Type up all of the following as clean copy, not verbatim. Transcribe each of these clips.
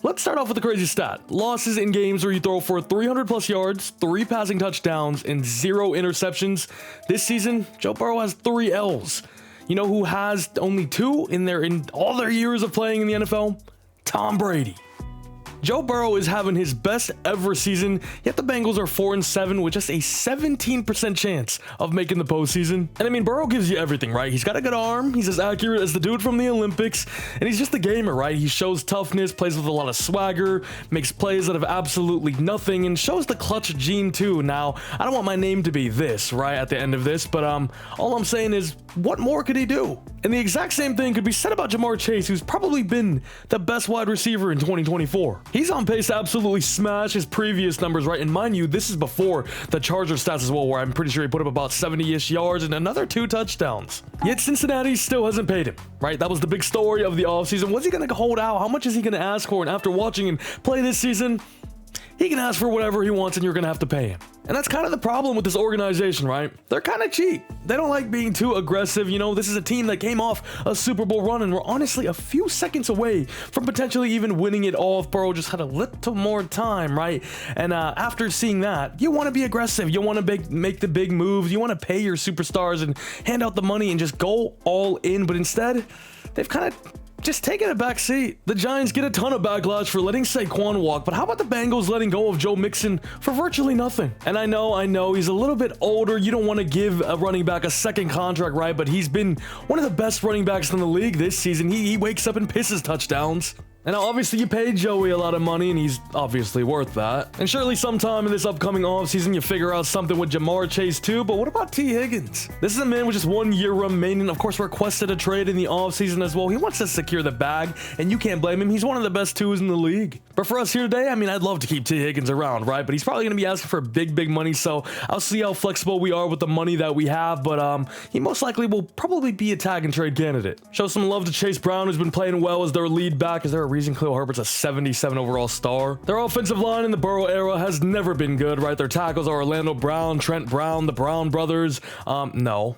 Let's start off with the crazy stat. Losses in games where you throw for 300 plus yards, 3 passing touchdowns, and 0 interceptions. This season, Joe Burrow has 3 L's. You know who has only 2 in all their years of playing in the NFL? Tom Brady. Joe Burrow is having his best ever season, yet the Bengals are 4-7 with just a 17% chance of making the postseason. And I mean, Burrow gives you everything, right? He's got a good arm, he's as accurate as the dude from the Olympics, and he's just a gamer, right? He shows toughness, plays with a lot of swagger, makes plays out of absolutely nothing, and shows the clutch gene too. Now, I don't want my name to be this, right, at the end of this, but all I'm saying is, what more could he do? And the exact same thing could be said about Jamar Chase, who's probably been the best wide receiver in 2024. He's on pace to absolutely smash his previous numbers, right? And mind you, this is before the Chargers stats as well, where I'm pretty sure he put up about 70-ish yards and another 2 touchdowns. Yet Cincinnati still hasn't paid him, right? That was the big story of the offseason. What's he going to hold out? How much is he going to ask for? And after watching him play this season, he can ask for whatever he wants and you're going to have to pay him. And that's kind of the problem with this organization, right? They're kind of cheap. They don't like being too aggressive. You know, this is a team that came off a Super Bowl run and we're honestly a few seconds away from potentially even winning it all if Burrow just had a little more time, right? And after seeing that, you want to be aggressive. You want to make the big moves. You want to pay your superstars and hand out the money and just go all in. But instead, they've kind of just taking a back seat. The Giants get a ton of backlash for letting Saquon walk, but how about the Bengals letting go of Joe Mixon for virtually nothing? And I know, he's a little bit older. You don't want to give a running back a second contract, right? But he's been one of the best running backs in the league this season. He wakes up and pisses touchdowns. And now obviously you paid Joey a lot of money and he's obviously worth that. And surely sometime in this upcoming offseason you figure out something with Jamar Chase too, but what about T. Higgins? This is a man with just 1 year remaining, of course requested a trade in the offseason as well. He wants to secure the bag and you can't blame him. He's one of the best 2s in the league. But for us here today, I mean, I'd love to keep T. Higgins around, right? But he's probably going to be asking for big money, so I'll see how flexible we are with the money that we have, but he most likely will probably be a tag and trade candidate. Show some love to Chase Brown, who's been playing well as their lead back. Is there a reason Khalil Herbert's a 77 overall star? Their offensive line in the Burrow era has never been good, right? Their tackles are Orlando Brown, Trent Brown, the Brown brothers. No.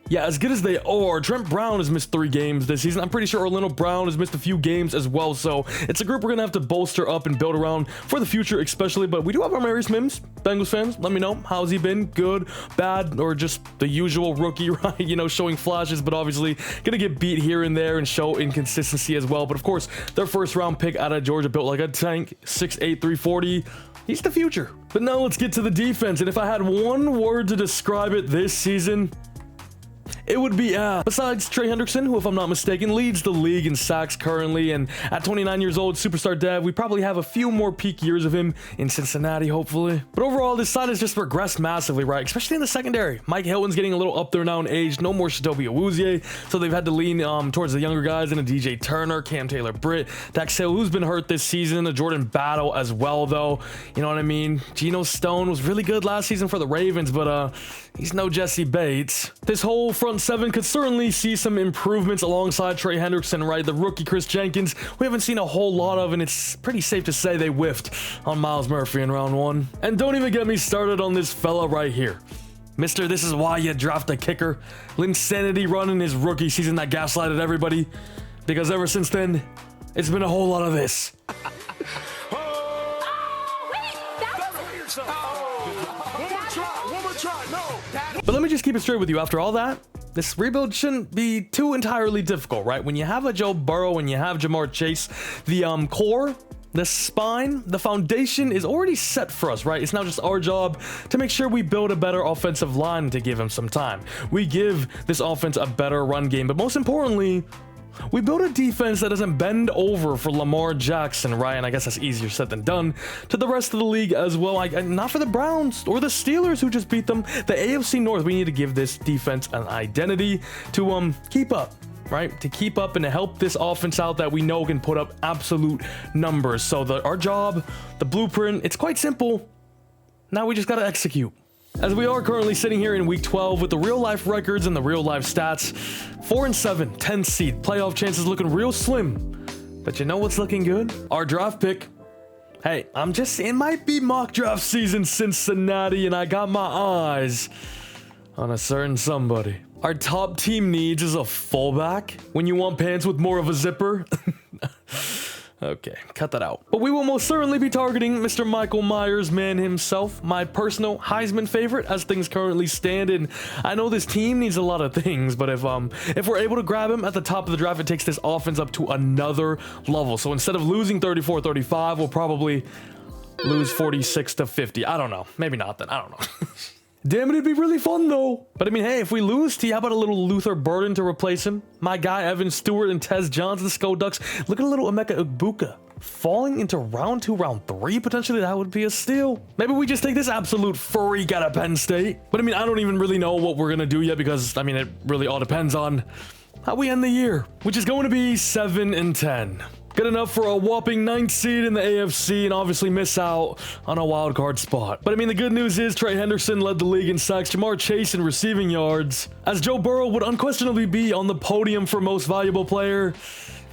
Yeah, as good as they are, Trent Brown has missed 3 games this season. I'm pretty sure Orlando Brown has missed a few games as well. So it's a group we're going to have to bolster up and build around for the future especially. But we do have our Marius Mims. Bengals fans, let me know. How's he been? Good, bad, or just the usual rookie, right? You know, showing flashes, but obviously going to get beat here and there and show inconsistency as well. But of course, their first round pick out of Georgia, built like a tank, 6'8", 340. He's the future. But now let's get to the defense. And if I had one word to describe it this season, it would be besides Trey Hendrickson, who if I'm not mistaken leads the league in sacks currently, and at 29 years old, superstar dev, we probably have a few more peak years of him in Cincinnati, hopefully. But overall, this side has just progressed massively, right? Especially in the secondary. Mike Hilton's getting a little up there now in age. No more Chidobe Awuzie, so they've had to lean towards the younger guys, and a DJ Turner, Cam Taylor-Britt, Dax Hill, who's been hurt this season, a Jordan Battle as well, though. You know what I mean? Geno Stone was really good last season for the Ravens, but he's no Jesse Bates. This whole front 7 could certainly see some improvements alongside Trey Hendrickson, right? The rookie Chris Jenkins, we haven't seen a whole lot of, and it's pretty safe to say they whiffed on Miles Murphy in round 1. And don't even get me started on this fella right here. Mister, this is why you draft a kicker. Linsanity run in his rookie season that gaslighted everybody. Because ever since then, it's been a whole lot of this. But let me just keep it straight with you. After all that, this rebuild shouldn't be too entirely difficult, right? When you have a Joe Burrow and you have Jamar Chase, the core, the spine, the foundation is already set for us, right? It's now just our job to make sure we build a better offensive line to give him some time. We give this offense a better run game, but most importantly, we build a defense that doesn't bend over for Lamar Jackson, right? And I guess that's easier said than done to the rest of the league as well. Not for the Browns or the Steelers who just beat them. The AFC North, we need to give this defense an identity to keep up, right? To keep up and to help this offense out that we know can put up absolute numbers. So our job, the blueprint, it's quite simple. Now we just got to execute. As we are currently sitting here in week 12 with the real life records and the real life stats, 4-7, 10 seed, playoff chances looking real slim. But you know what's looking good? Our draft pick. Hey, it might be mock draft season, Cincinnati, and I got my eyes on a certain somebody. Our top team needs is a fullback when you want pants with more of a zipper. Okay, cut that out. But we will most certainly be targeting Mr. Michael Myers, man himself, my personal Heisman favorite as things currently stand. And I know this team needs a lot of things, but if we're able to grab him at the top of the draft, it takes this offense up to another level. So instead of losing 34-35, we'll probably lose 46-50. I don't know. Maybe not then. I don't know. Damn it, it'd be really fun though. But I mean, hey, if we lose T, how about a little Luther Burden to replace him? My guy Evan Stewart and Tez Johnson, the Sko Ducks. Look at a little Emeka Egbuka falling into round 2, round 3. Potentially that would be a steal. Maybe we just take this absolute freak out of Penn State. But I mean, I don't even really know what we're gonna do yet, because I mean, it really all depends on how we end the year, which is going to be 7-10. Good enough for a whopping 9th seed in the AFC, and obviously miss out on a wild card spot. But I mean, the good news is Trey Henderson led the league in sacks, Jamar Chase in receiving yards, as Joe Burrow would unquestionably be on the podium for most valuable player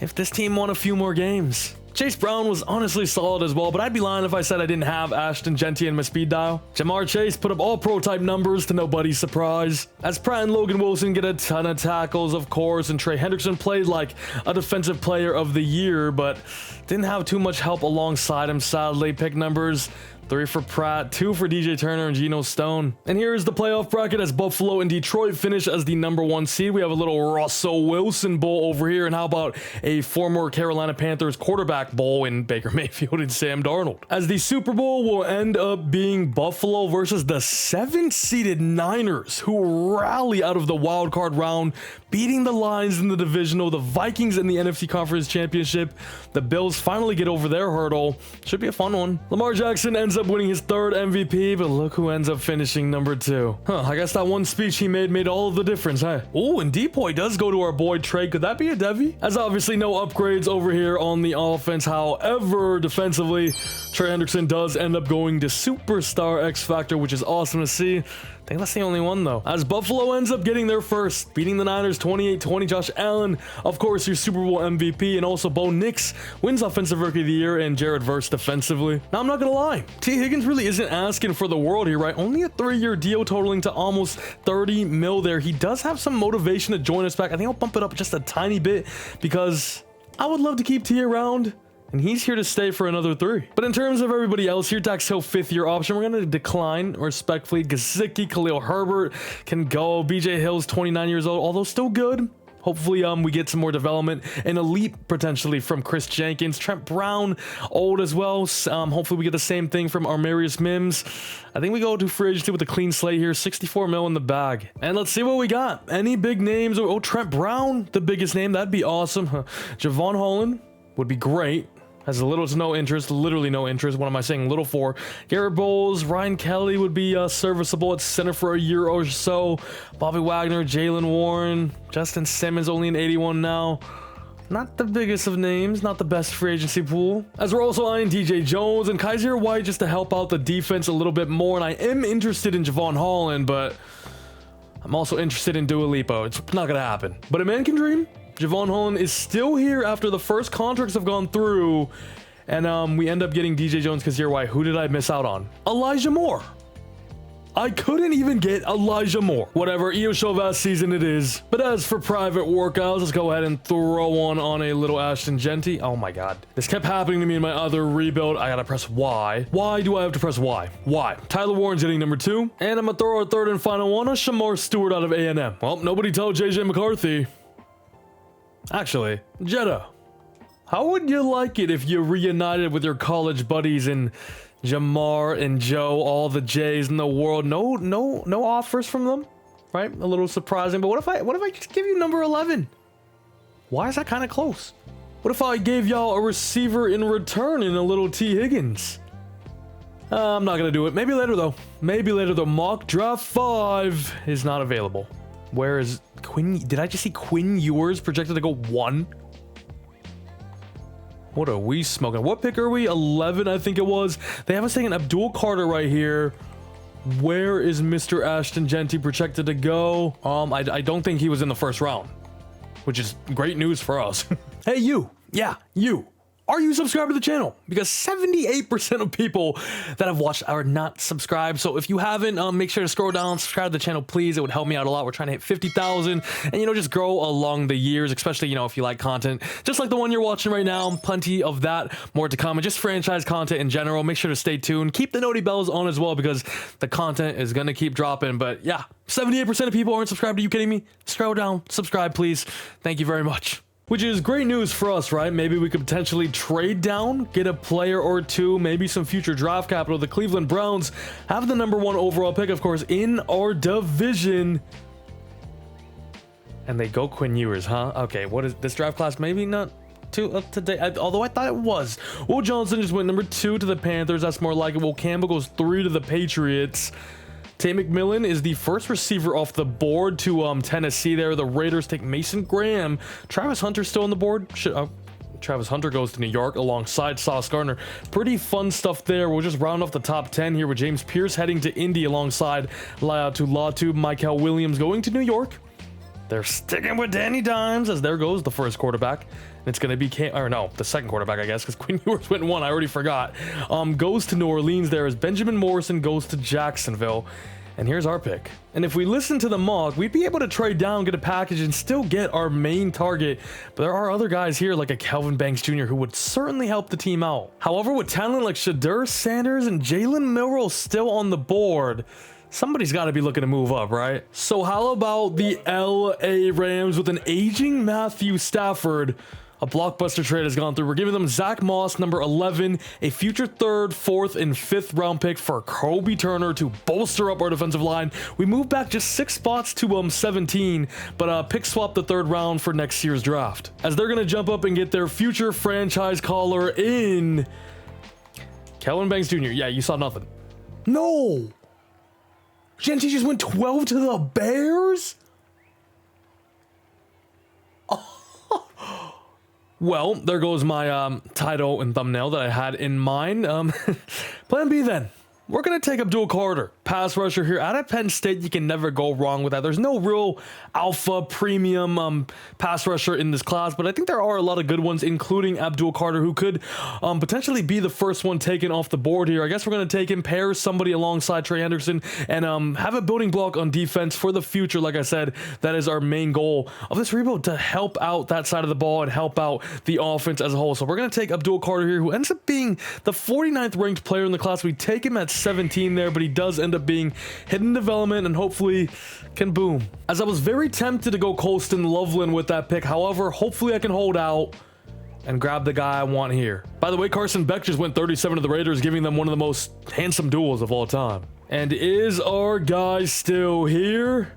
if this team won a few more games. Chase Brown was honestly solid as well, but I'd be lying if I said I didn't have Ashton Genty in my speed dial. Jamar Chase put up all-pro type numbers to nobody's surprise, as Pratt and Logan Wilson get a ton of tackles, of course, and Trey Henderson played like a defensive player of the year, but didn't have too much help alongside him, sadly. Pick numbers: 3 for Pratt, 2 for DJ Turner and Geno Stone. And here is the playoff bracket as Buffalo and Detroit finish as the #1 seed. We have a little Russell Wilson Bowl over here. And how about a former Carolina Panthers quarterback bowl in Baker Mayfield and Sam Darnold? As the Super Bowl will end up being Buffalo versus the 7th-seeded Niners, who rally out of the wild card round, beating the Lions in the divisional, the Vikings in the NFC Conference Championship. The Bills finally get over their hurdle. Should be a fun one. Lamar Jackson ends up winning his 3rd MVP, but look who ends up finishing #2. I guess that one speech he made all of the difference, huh? Oh, and Depoy does go to our boy Trey. Could that be a Devi? As obviously no upgrades over here on the offense. However, defensively, Trey Henderson does end up going to Superstar X Factor, which is awesome to see. I think that's the only one though, as Buffalo ends up getting their first, beating the Niners 28-20. Josh Allen, of course, your Super Bowl MVP, and also Bo Nix wins Offensive Rookie of the Year, and Jared Verse defensively. Now, I'm not gonna lie, T. Higgins really isn't asking for the world here, right? Only a 3-year deal totaling to almost 30 mil there. He does have some motivation to join us back. I think I'll bump it up just a tiny bit, because I would love to keep T around, and he's here to stay for another 3. But in terms of everybody else here, Dax Hill 5th-year option, we're going to decline respectfully. Gesicki, Khalil Herbert can go. BJ Hill's 29 years old, although still good. Hopefully, we get some more development and a leap potentially from Chris Jenkins. Trent Brown, old as well. Hopefully, we get the same thing from Armarius Mims. I think we go to free agency with a clean slate here. 64 mil in the bag. And let's see what we got. Any big names? Oh, Trent Brown, the biggest name. That'd be awesome. Javon Holland would be great. Has little to no interest, literally no interest. What am I saying? Little for Garrett Bowles. Ryan Kelly would be serviceable at center for a year or so. Bobby Wagner, Jalen Warren, Justin Simmons, only an 81 now. Not the biggest of names, not the best free agency pool. As we're also eyeing DJ Jones and Kaiser White just to help out the defense a little bit more. And I am interested in Javon Holland, but I'm also interested in Dua Lipa. It's not gonna happen, but a man can dream. Javon Holland is still here after the first contracts have gone through, and we end up getting DJ Jones, Kaiser White. Who did I miss out on? Elijah Moore. I couldn't even get Elijah Moore. Whatever, Io Chauvas season it is. But as for private workouts, let's go ahead and throw one on a little Ashton Genty. Oh my god. This kept happening to me in my other rebuild. I gotta press Y. Why do I have to press Y? Why? Tyler Warren's getting #2. And I'm gonna throw our 3rd and final one, a Shamar Stewart out of A&M. Well, nobody told JJ McCarthy. Actually, Jeddah, how would you like it if you reunited with your college buddies and Jamar and Joe, all the J's in the world? No offers from them, right? A little surprising, but what if I just give you #11? Why is that kind of close? What if I gave y'all a receiver in return in a little T. Higgins? I'm not gonna do it. Maybe later though. Maybe later though. Mock draft 5 is not available. Where is Quinn? Did I just see Quinn Ewers projected to go 1? What are we smoking? What pick are we? 11, I think it was. They have us taking Abdul Carter right here. Where is Mr. Ashton Genty projected to go? I don't think he was in the first round, which is great news for us. Hey, you. Yeah, you. are you subscribed to the channel? Because 78% of people that have watched are not subscribed. So if you haven't, make sure to scroll down, subscribe to the channel, please. It would help me out a lot. We're trying to hit 50,000 and, you know, just grow along the years, especially, you know, if you like content, just like the one you're watching right now, plenty of that, more to come, and just franchise content in general. Make sure to stay tuned. Keep the noti bells on as well, because the content is going to keep dropping. But yeah, 78% of people aren't subscribed. Are you kidding me? Scroll down, subscribe, please. Thank you very much. Which is great news for us, right? Maybe we could potentially trade down, get a player or two, maybe some future draft capital. The Cleveland Browns have the #1 overall pick, of course, in our division. And they go Quinn Ewers, huh? Okay, what is this draft class? Maybe not too up to date, although I thought it was. Will Johnson just went #2 to the Panthers. That's more like it. Will Campbell goes 3 to the Patriots. Tay McMillan is the first receiver off the board to Tennessee there. The Raiders take Mason Graham. Travis Hunter still on the board. Travis Hunter goes to New York alongside Sauce Gardner. Pretty fun stuff there. We'll just round off the top 10 here with James Pierce heading to Indy alongside Laiatu Latu. Michael Williams going to New York. They're sticking with Danny Dimes, as there goes the first quarterback. And it's going to be the second quarterback, I guess, because Quinn Ewers went 1. I already forgot. Goes to New Orleans there as Benjamin Morrison goes to Jacksonville. And here's our pick. And if we listen to the mock, we'd be able to trade down, get a package, and still get our main target. But there are other guys here like a Kelvin Banks Jr. who would certainly help the team out. However, with talent like Shadur Sanders and Jalen Milroe still on the board, somebody's got to be looking to move up, right? So how about the LA Rams with an aging Matthew Stafford? A blockbuster trade has gone through. We're giving them Zach Moss, #11, a future 3rd, 4th, and 5th round pick for Kobe Turner to bolster up our defensive line. We moved back just 6 spots to 17, but pick swap the 3rd round for next year's draft, as they're going to jump up and get their future franchise caller in Kelvin Banks Jr. Yeah, you saw nothing. No! Genty just went 12 to the Bears? Well, there goes my title and thumbnail that I had in mind. Plan B then. We're going to take Abdul Carter, pass rusher here. Out of Penn State, you can never go wrong with that. There's no real alpha premium pass rusher in this class, but I think there are a lot of good ones, including Abdul Carter, who could potentially be the first one taken off the board here. I guess we're going to take him, pair somebody alongside Trey Henderson, and have a building block on defense for the future. Like I said, that is our main goal of this rebuild, to help out that side of the ball and help out the offense as a whole. So we're going to take Abdul Carter here, who ends up being the 49th ranked player in the class. We take him at 17 there, but he does end up being hidden development and hopefully can boom. As I was very tempted to go Colston Loveland with that pick, however, hopefully I can hold out and grab the guy I want here. By the way, Carson Beck just went 37 to the Raiders, giving them one of the most handsome duels of all time. And is our guy still here?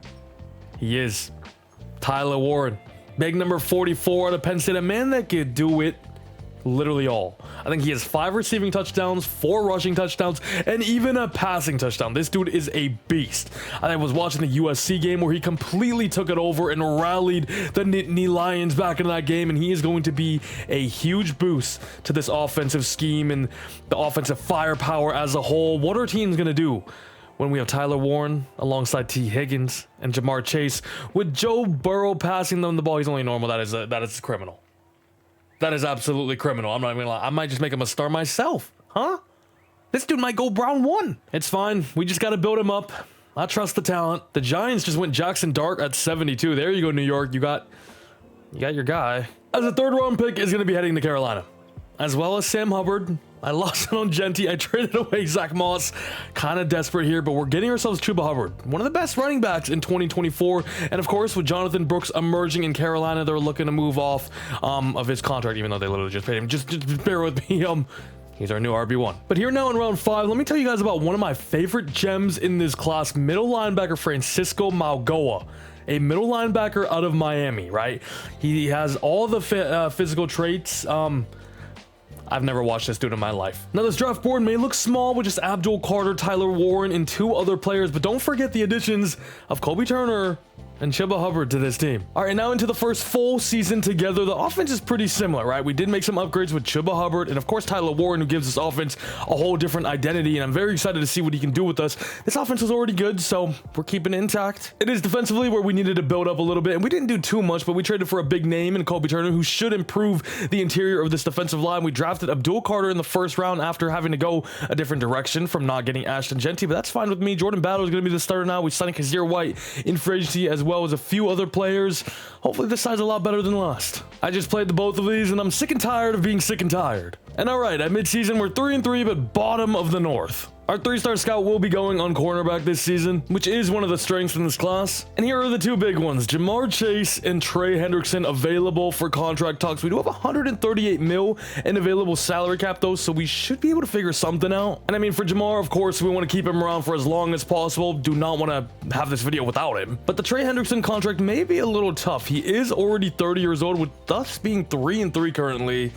He is. Tyler Warren, big number 44 out of Penn State, a man that could do it literally all. I think he has 5 receiving touchdowns, 4 rushing touchdowns, and even a passing touchdown. This dude is a beast. I was watching the USC game where he completely took it over and rallied the Nittany Lions back into that game, and he is going to be a huge boost to this offensive scheme and the offensive firepower as a whole. What are teams going to do when we have Tyler Warren alongside T. Higgins and Jamar Chase, with Joe Burrow passing them the ball? He's only normal. That is criminal. That is absolutely criminal. I'm not even gonna lie. I might just make him a star myself. Huh? This dude might go round 1. It's fine. We just got to build him up. I trust the talent. The Giants just went Jackson Dart at 72. There you go, New York. You got your guy. As a 3rd round pick is going to be heading to Carolina, as well as Sam Hubbard. I lost it on Genty. I traded away Zach Moss. Kind of desperate here, but we're getting ourselves Chuba Hubbard, one of the best running backs in 2024. And of course, with Jonathan Brooks emerging in Carolina, they're looking to move off of his contract, even though they literally just paid him. Just bear with me. He's our new RB1. But here now in round 5, let me tell you guys about one of my favorite gems in this class, middle linebacker Francisco Malgoa. A middle linebacker out of Miami, right? He has all the physical traits. I've never watched this dude in my life. Now, this draft board may look small with just Abdul Carter, Tyler Warren, and 2 other players, but don't forget the additions of Kobe Turner and Chuba Hubbard to this team. All right, now into the first full season together. The offense is pretty similar, right? We did make some upgrades with Chuba Hubbard and, of course, Tyler Warren, who gives this offense a whole different identity, and I'm very excited to see what he can do with us. This offense was already good, so we're keeping it intact. It is defensively where we needed to build up a little bit, and we didn't do too much, but we traded for a big name in Kobe Turner, who should improve the interior of this defensive line. We drafted Abdul Carter in the first round after having to go a different direction from not getting Ashton Genty, but that's fine with me. Jordan Battle is going to be the starter now. We signed Kazir White in free agency, as well as a few other players. Hopefully this side's a lot better than last. I just played the both of these, and I'm sick and tired of being sick and tired. And all right, at midseason, we're 3-3, but bottom of the North. Our 3-star scout will be going on cornerback this season, which is one of the strengths in this class. And here are the two big ones, Jamar Chase and Trey Hendrickson, available for contract talks. We do have 138 mil in available salary cap though, so we should be able to figure something out. And I mean, for Jamar, of course, we want to keep him around for as long as possible. Do not want to have this video without him. But the Trey Hendrickson contract may be a little tough. He is already 30 years old, with us being 3-3 currently.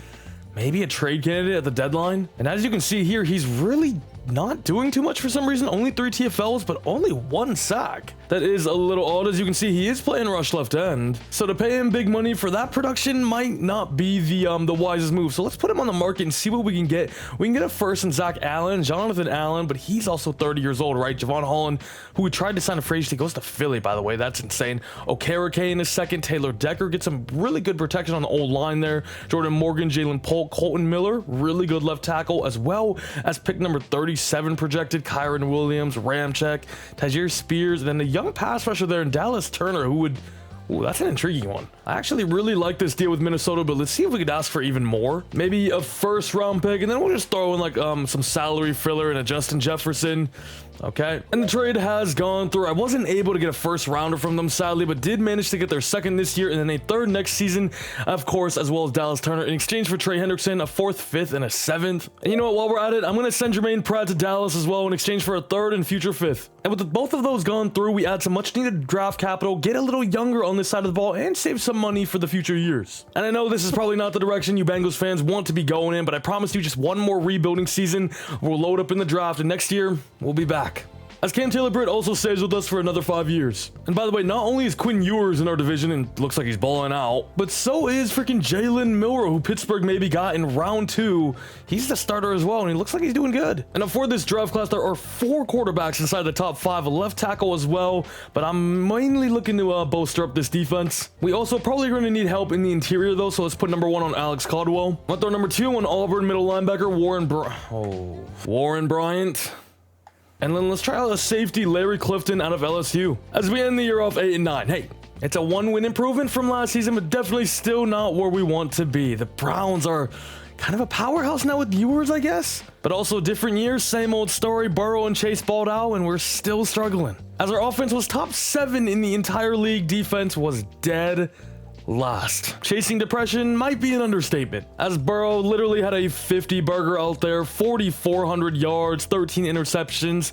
Maybe a trade candidate at the deadline. And as you can see here, he's really not doing too much for some reason. Only 3 TFLs, but only 1 sack. That is a little odd. As you can see, he is playing rush left end, so to pay him big money for that production might not be the wisest move. So let's put him on the market and see what we can get. We can get a first in Zach Allen, Jonathan Allen, but he's also 30 years old, right? Javon Holland, who we tried to sign a free agency, goes to Philly, by the way. That's insane. Okereke in a second. Taylor Decker gets some really good protection on the old line there. Jordan Morgan, Jalen Polk, Colton Miller, really good left tackle, as well as pick number 37 projected, Kyron Williams, Ramczyk, Tajir Spears, and then the young pass rusher there in Dallas Turner, who would... Ooh, that's an intriguing one. I actually really like this deal with Minnesota, but let's see if we could ask for even more. Maybe a first round pick, and then we'll just throw in like some salary filler and a Justin Jefferson. Okay, and the trade has gone through. I wasn't able to get a first rounder from them, sadly, but did manage to get their second this year and then a third next season, of course, as well as Dallas Turner in exchange for Trey Hendrickson, a 4th, 5th, and a 7th. And you know what, while we're at it, I'm going to send Jermaine Pratt to Dallas as well in exchange for a 3rd and future 5th. And with both of those gone through, we add some much needed draft capital, get a little younger on this side of the ball, and save some money for the future years. And I know this is probably not the direction you Bengals fans want to be going in, but I promise you just one more rebuilding season. We'll load up in the draft, and next year, we'll be back. As Cam Taylor-Britt also stays with us for another 5 years. And by the way, not only is Quinn Ewers in our division and looks like he's balling out, but so is freaking Jalen Milroe, who Pittsburgh maybe got in round 2. He's the starter as well, and he looks like he's doing good. And for this draft class, there are 4 quarterbacks inside the top 5, a left tackle as well, but I'm mainly looking to bolster up this defense. We also probably going to need help in the interior though, so let's put number 1 on Alex Caldwell. I'll throw number 2 on Auburn middle linebacker Warren Bryant. And then let's try out a safety, Larry Clifton out of LSU. As we end the year off 8-9. Hey, it's a 1-win improvement from last season, but definitely still not where we want to be. The Browns are kind of a powerhouse now with Ewers, I guess. But also different years, same old story. Burrow and Chase balled out, and we're still struggling. As our offense was top 7 in the entire league, defense was dead last. Chasing depression might be an understatement, as Burrow literally had a 50 burger out there, 4,400 yards, 13 interceptions.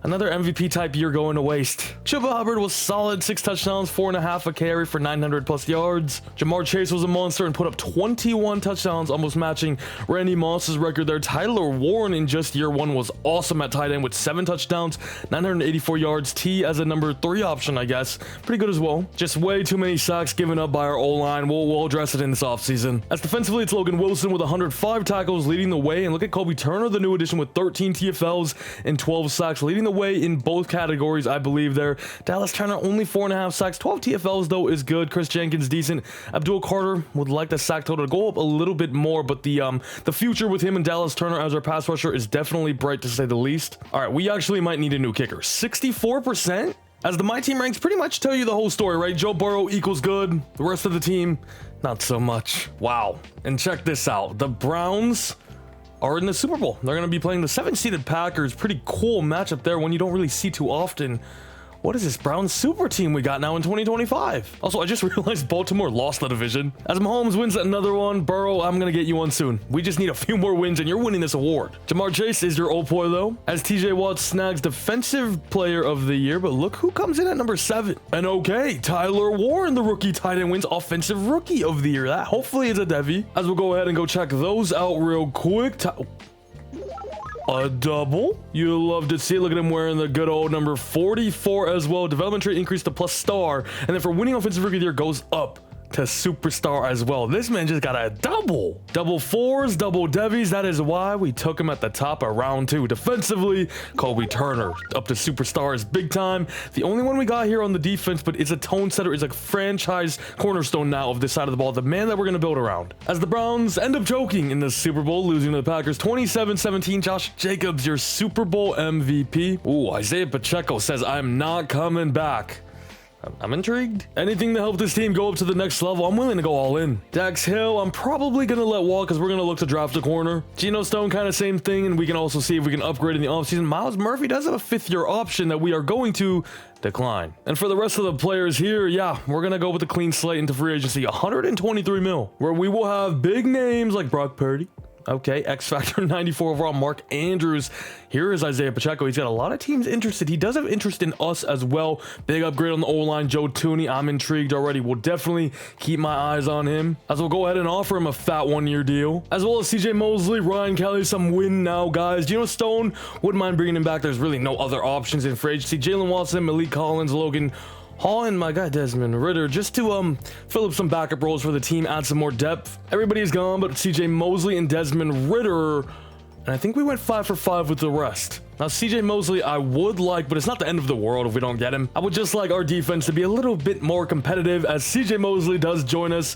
Another MVP type year going to waste. Chuba Hubbard was solid, 6 touchdowns, 4.5 a carry for 900 plus yards. Jamar Chase was a monster and put up 21 touchdowns, almost matching Randy Moss's record there. Tyler Warren in just year 1 was awesome at tight end with 7 touchdowns, 984 yards. T as a number 3 option, I guess. Pretty good as well. Just way too many sacks given up by our O-line. We'll address it in this offseason. As defensively, it's Logan Wilson with 105 tackles leading the way. And look at Kobe Turner, the new addition, with 13 TFLs and 12 sacks, leading the way in both categories, I believe there. Dallas Turner only 4.5 sacks. 12 TFLs though is good. Chris Jenkins decent. Abdul Carter would like the sack total to go up a little bit more, but the future with him and Dallas Turner as our pass rusher is definitely bright, to say the least. All right, we actually might need a new kicker. 64%? As the My Team ranks pretty much tell you the whole story, right? Joe Burrow equals good. The rest of the team, not so much. Wow. And check this out. The Browns are in the Super Bowl. They're going to be playing the 7-seeded Packers. Pretty cool matchup there, one you don't really see too often. What is this Browns super team we got now in 2025? Also, I just realized Baltimore lost the division. As Mahomes wins another one, Burrow, I'm going to get you one soon. We just need a few more wins and you're winning this award. Jamar Chase is your old boy though, as TJ Watt snags Defensive Player of the Year, but look who comes in at number 7. And okay, Tyler Warren, the rookie tight end, wins Offensive Rookie of the Year. That hopefully is a Devi. As we'll go ahead and go check those out real quick. A double. You love to see it. Look at him wearing the good old number 44 as well. Development trait increased to plus star. And then for winning offensive rookie of the year goes up to superstar as well. This man just got a double. Double fours, double devies. That is why we took him at the top of round 2. Defensively, Kobe Turner up to superstar is big time. The only one we got here on the defense, but is a tone setter, is a franchise cornerstone now of this side of the ball. The man that we're going to build around. As the Browns end up choking in the Super Bowl, losing to the Packers 27-17. Josh Jacobs, your Super Bowl MVP. Ooh, Isaiah Pacheco says, I'm not coming back. I'm intrigued. Anything to help this team go up to the next level, I'm willing to go all in. Dax Hill, I'm probably going to let walk because we're going to look to draft a corner. Geno Stone, kind of same thing, and we can also see if we can upgrade in the offseason. Miles Murphy does have a 5th-year option that we are going to decline. And for the rest of the players here, yeah, we're going to go with a clean slate into free agency, 123 mil, where we will have big names like Brock Purdy. Okay, X Factor 94 overall, Mark Andrews. Here is Isaiah Pacheco. He's got a lot of teams interested. He does have interest in us as well. Big upgrade on the O-line, Joe Tooney. I'm intrigued already. We'll definitely keep my eyes on him, as we'll go ahead and offer him a fat 1-year deal. As well as CJ Mosley, Ryan Kelly, some win now guys. Geno Stone, wouldn't mind bringing him back. There's really no other options in free agency. Jalen Watson, Malik Collins, Logan Hall, and my guy Desmond Ritter, just to fill up some backup roles for the team, add some more depth. Everybody's gone but CJ Mosley and Desmond Ritter, and I think we went 5 for 5 with the rest. Now CJ Mosley I would like, but it's not the end of the world if we don't get him. I would just like our defense to be a little bit more competitive, as CJ Mosley does join us,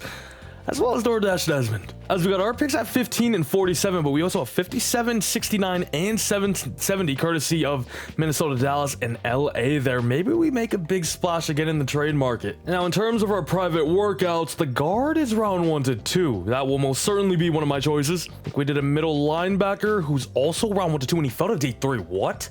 as well as DoorDash Desmond. As we got our picks at 15 and 47, but we also have 57, 69, and 70 courtesy of Minnesota, Dallas, and LA there. Maybe we make a big splash again in the trade market. Now, in terms of our private workouts, the guard is round 1 to 2. That will most certainly be one of my choices. I think we did a middle linebacker who's also round 1 to 2, and he fell to day 3. What?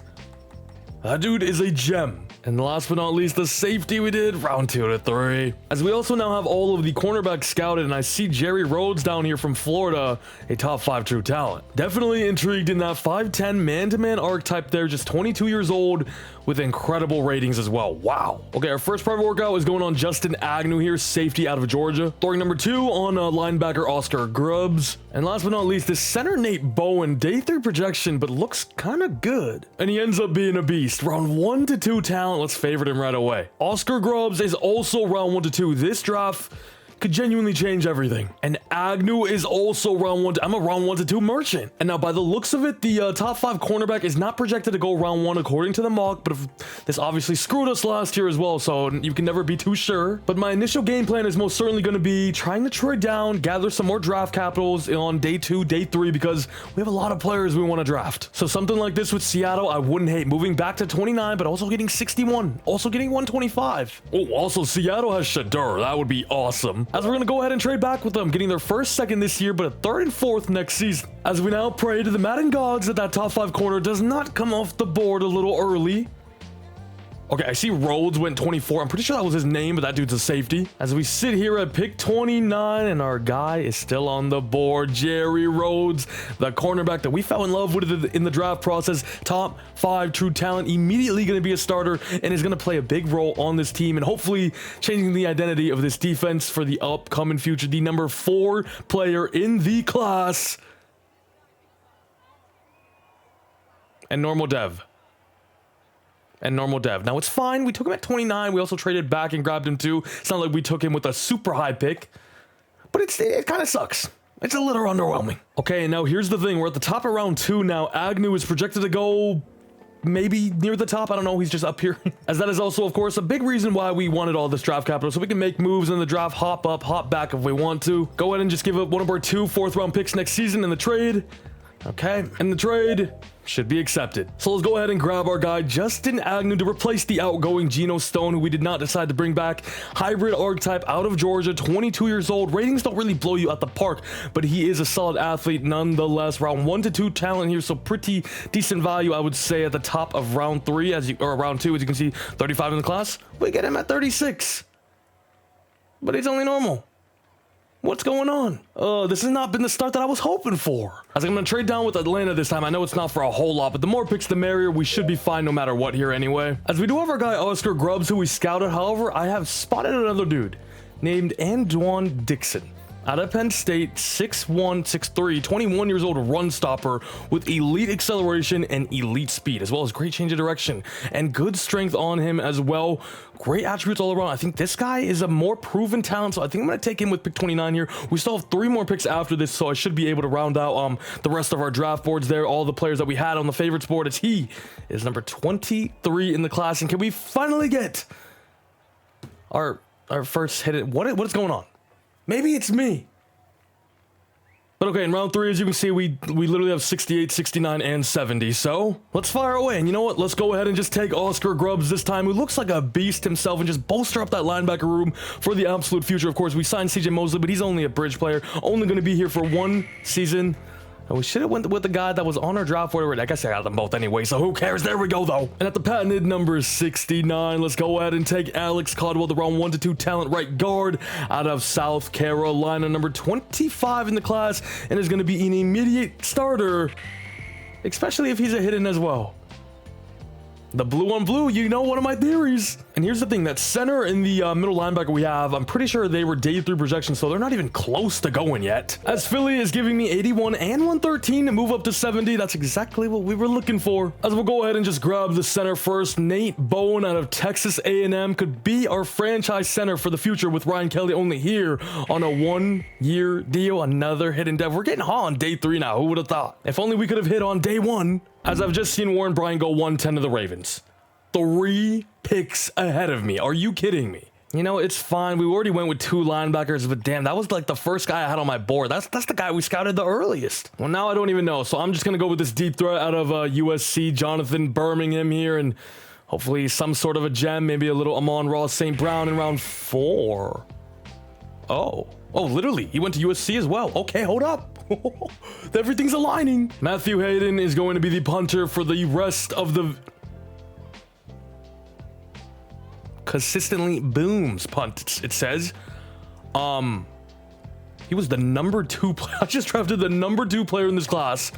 That dude is a gem. And last but not least, the safety we did, round 2 to 3. As we also now have all of the cornerbacks scouted, and I see Jerry Rhodes down here from Florida, a top 5 true talent. Definitely intrigued in that 5'10 man-to-man archetype there, just 22 years old, with incredible ratings as well. Wow. Okay, our first private workout is going on Justin Agnew here, safety out of Georgia. Throwing number 2 on linebacker Oscar Grubbs. And last but not least, this center Nate Bowen, day 3 projection, but looks kind of good. And he ends up being a beast. Round 1 to 2 talent, let's favorite him right away. Oscar Grubbs is also round 1 to 2. This draft could genuinely change everything. And Agnew is also round 1 to, I'm a round 1 to 2 merchant. And now by the looks of it, the top 5 cornerback is not projected to go round 1 according to the mock, but this obviously screwed us last year as well, so you can never be too sure. But my initial game plan is most certainly going to be trying to trade down, gather some more draft capitals on day 2, day 3, because we have a lot of players we want to draft. So something like this with Seattle, I wouldn't hate. Moving back to 29, but also getting 61, also getting 125. Oh, also Seattle has Shadur. That would be awesome. As we're going to go ahead and trade back with them, getting their first, second this year, but a 3rd and 4th next season. As we now pray to the Madden gods that top 5 corner does not come off the board a little early. Okay, I see Rhodes went 24. I'm pretty sure that was his name, but that dude's a safety. As we sit here at pick 29, and our guy is still on the board, Jerry Rhodes, the cornerback that we fell in love with in the draft process. Top 5 true talent, immediately going to be a starter, and is going to play a big role on this team, and hopefully changing the identity of this defense for the upcoming future. The number 4 player in the class. And normal dev. Now it's fine. We took him at 29. We also traded back and grabbed him too. It's not like we took him with a super high pick, but it kind of sucks. It's a little underwhelming. Okay, and now here's the thing. We're at the top of round 2 now. Agnew is projected to go maybe near the top. I don't know. He's just up here. As that is also, of course, a big reason why we wanted all this draft capital, so we can make moves in the draft, hop up, hop back if we want to. Go ahead and just give up one of our 2 4th-round picks next season in the trade. Okay, and the trade should be accepted. So let's go ahead and grab our guy Justin Agnew to replace the outgoing Geno Stone, who we did not decide to bring back. Hybrid archetype out of Georgia, 22 years old. Ratings don't really blow you out the park, but he is a solid athlete nonetheless. Round 1 to 2 talent here, so pretty decent value, I would say, at the top of round 3, or round 2, as you can see, 35 in the class. We get him at 36, but he's only normal. What's going on? This has not been the start that I was hoping for. As I'm going to trade down with Atlanta this time. I know it's not for a whole lot, but the more picks, the merrier. We should be fine no matter what here anyway. As we do have our guy Oscar Grubbs, who we scouted. However, I have spotted another dude named Antoine Dixon. Out of Penn State, 6'1", 6'3", 21 years old, run stopper with elite acceleration and elite speed, as well as great change of direction and good strength on him as well. Great attributes all around. I think this guy is a more proven talent, so I think I'm going to take him with pick 29 here. We still have 3 more picks after this, so I should be able to round out the rest of our draft boards there. All the players that we had on the favorites board, as he is number 23 in the class. And can we finally get our first hit? What is going on? Maybe it's me. But okay, in round 3, as you can see, we literally have 68, 69, and 70. So let's fire away. And you know what? Let's go ahead and just take Oscar Grubbs this time, who looks like a beast himself, and just bolster up that linebacker room for the absolute future. Of course, we signed CJ Mosley, but he's only a bridge player, only going to be here for 1 season. And we should have went with the guy that was on our draft board. I guess I got them both anyway, so who cares? There we go, though. And at the patented number 69, let's go ahead and take Alex Caldwell, the round 1 to 2 talent right guard out of South Carolina, number 25 in the class, and is going to be an immediate starter, especially if he's a hidden as well. The blue on blue, you know, one of my theories. And here's the thing, that center and the middle linebacker we have, I'm pretty sure they were day 3 projections, so they're not even close to going yet. As Philly is giving me 81 and 113 to move up to 70. That's exactly what we were looking for. As we'll go ahead and just grab the center first. Nate Bowen out of Texas A&M could be our franchise center for the future, with Ryan Kelly only here on a 1-year deal. Another hidden dev. We're getting hot on day 3 now. Who would have thought? If only we could have hit on day 1. As I've just seen Warren Bryant go 110 to the Ravens. 3 picks ahead of me. Are you kidding me? You know, it's fine. We already went with 2 linebackers, but damn, that was like the first guy I had on my board. That's the guy we scouted the earliest. Well, now I don't even know. So I'm just going to go with this deep threat out of USC, Jonathan Birmingham here, and hopefully some sort of a gem, maybe a little Amon-Ra St. Brown in round 4. Oh, literally, he went to USC as well. Okay, hold up. Everything's aligning. Matthew Hayden is going to be the punter for the rest of the... Consistently booms punt, it says. He was the number 2 player. I just drafted the number 2 player in this class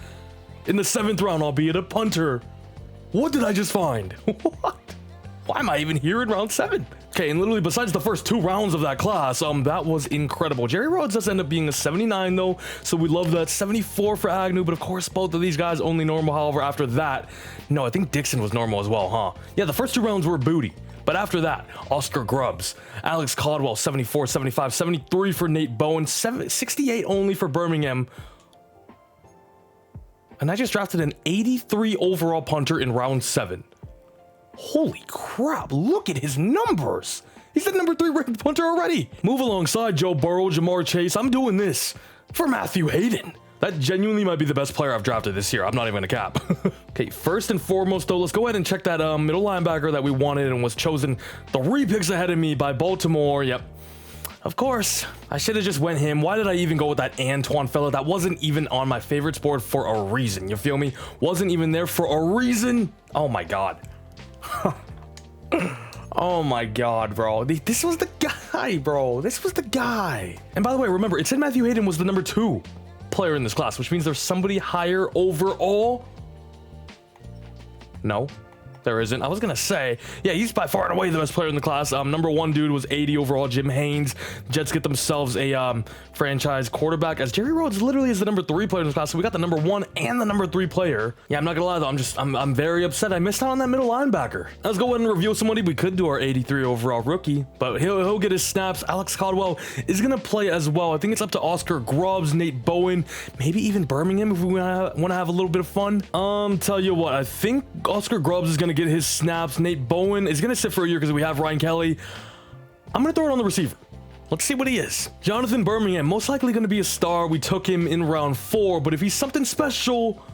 in the 7th round, albeit a punter. What did I just find? What? Why am I even here in round 7? Okay, and literally besides the first 2 rounds of that class, that was incredible. Jerry Rhodes does end up being a 79 though, so we love that. 74 for Agnew, but of course both of these guys only normal. However, after that, no, I think Dixon was normal as well, huh? Yeah, the first 2 rounds were booty. But after that, Oscar Grubbs, Alex Caldwell, 74, 75, 73 for Nate Bowen, 68 only for Birmingham. And I just drafted an 83 overall punter in round 7. Holy crap, look at his numbers. He's the number 3 ranked punter already. Move alongside Joe Burrow, Jamar Chase. I'm doing this for Matthew Hayden. That genuinely might be the best player I've drafted this year. I'm not even gonna cap. Okay, first and foremost though, let's go ahead and check that middle linebacker that we wanted and was chosen 3 picks ahead of me by Baltimore. Yep. Of course, I should have just went him. Why did I even go with that Antoine fella? That wasn't even on my favorites board for a reason. You feel me? Wasn't even there for a reason. Oh my God. Oh my God, bro. This was the guy, bro. This was the guy. And by the way, remember, it said Matthew Hayden was the number 2 player in this class, which means there's somebody higher overall. No, there isn't. I was gonna say, yeah, he's by far and away the best player in the class. Number 1 dude was 80 overall, Jim Haynes. Jets get themselves a franchise quarterback, as Jerry Rhodes literally is the number 3 player in this class. So we got the number 1 and the number 3 player. Yeah, I'm not gonna lie though, I'm very upset I missed out on that middle linebacker. Let's go ahead and reveal somebody. We could do our 83 overall rookie, but he'll get his snaps. Alex Caldwell is gonna play as well. I think it's up to Oscar Grubbs, Nate Bowen, maybe even Birmingham if we want to have a little bit of fun. Tell you what, I think Oscar Grubbs is gonna get his snaps. Nate Bowen is gonna sit for a year because we have Ryan Kelly. I'm gonna throw it on the receiver. Let's see what he is. Jonathan Birmingham, most likely gonna be a star. We took him in round 4, but if he's something special,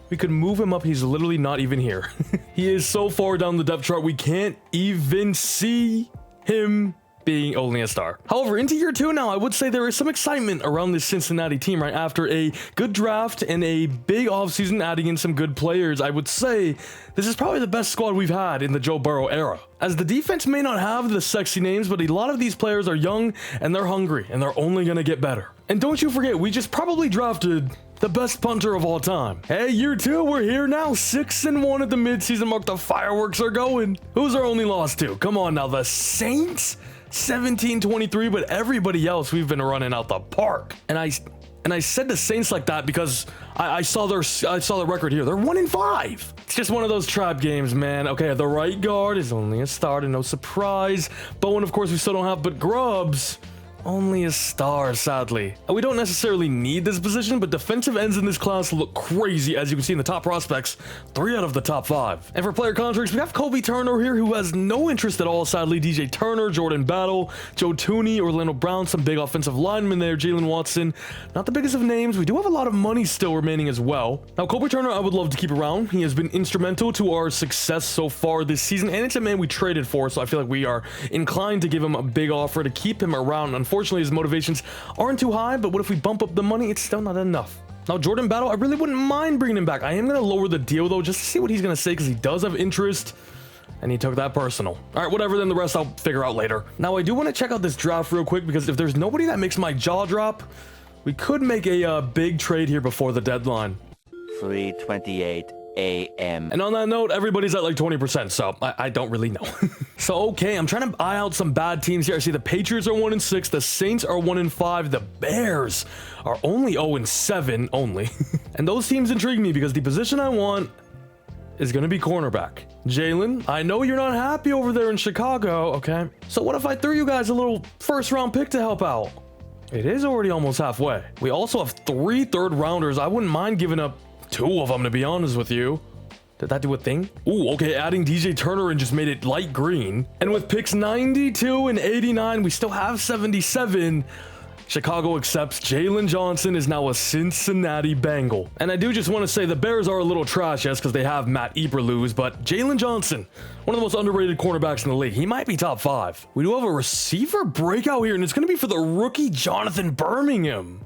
we could move him up. He's literally not even here. He is so far down the depth chart, we can't even see him being only a star. However, into year 2 now, I would say there is some excitement around this Cincinnati team, right? After a good draft and a big offseason adding in some good players, I would say this is probably the best squad we've had in the Joe Burrow era. As the defense may not have the sexy names, but a lot of these players are young and they're hungry and they're only gonna get better. And don't you forget, we just probably drafted the best punter of all time. Hey, year 2, we're here now. 6-1 at the midseason mark. The fireworks are going. Who's our only loss to? Come on now, the Saints? 17-23, but everybody else we've been running out the park. And I said the Saints like that because I saw the record here. They're 1-5. It's just one of those trap games, man. Okay, the right guard is only a start and no surprise. Bowen, of course, we still don't have, but Grubbs, only a star, sadly. And we don't necessarily need this position, but defensive ends in this class look crazy, as you can see in the top prospects, 3 out of the top 5. And for player contracts, we have Kobe Turner here, who has no interest at all, sadly. DJ Turner, Jordan Battle, Joe Tooney, Orlando Brown, some big offensive linemen there, Jalen Watson. Not the biggest of names. We do have a lot of money still remaining as well. Now, Kobe Turner, I would love to keep around. He has been instrumental to our success so far this season, and it's a man we traded for, so I feel like we are inclined to give him a big offer to keep him around. Unfortunately, his motivations aren't too high, but what if we bump up the money? It's still not enough. Now, Jordan Battle, I really wouldn't mind bringing him back. I am going to lower the deal, though, just to see what he's going to say, because he does have interest, and he took that personal. All right, whatever, then the rest I'll figure out later. Now, I do want to check out this draft real quick, because if there's nobody that makes my jaw drop, we could make a big trade here before the deadline. 3:28 a.m. And on that note, everybody's at like 20%, so I don't really know. So, okay, I'm trying to eye out some bad teams here. I see the Patriots are 1-6, the Saints are 1-5, the Bears are only 0-7 only. And those teams intrigue me because the position I want is going to be cornerback. Jalen, I know you're not happy over there in Chicago, okay? So what if I threw you guys a little first-round pick to help out? It is already almost halfway. We also have 3 third-rounders. I wouldn't mind giving up 2 of them, to be honest with you. Did that do a thing? Ooh, okay, adding DJ Turner and just made it light green. And with picks 92 and 89, we still have 77. Chicago accepts. Jalen Johnson is now a Cincinnati Bengal. And I do just want to say the Bears are a little trash, yes, because they have Matt Eberflus, but Jalen Johnson, one of the most underrated cornerbacks in the league. He might be top 5. We do have a receiver breakout here, and it's going to be for the rookie Jonathan Birmingham.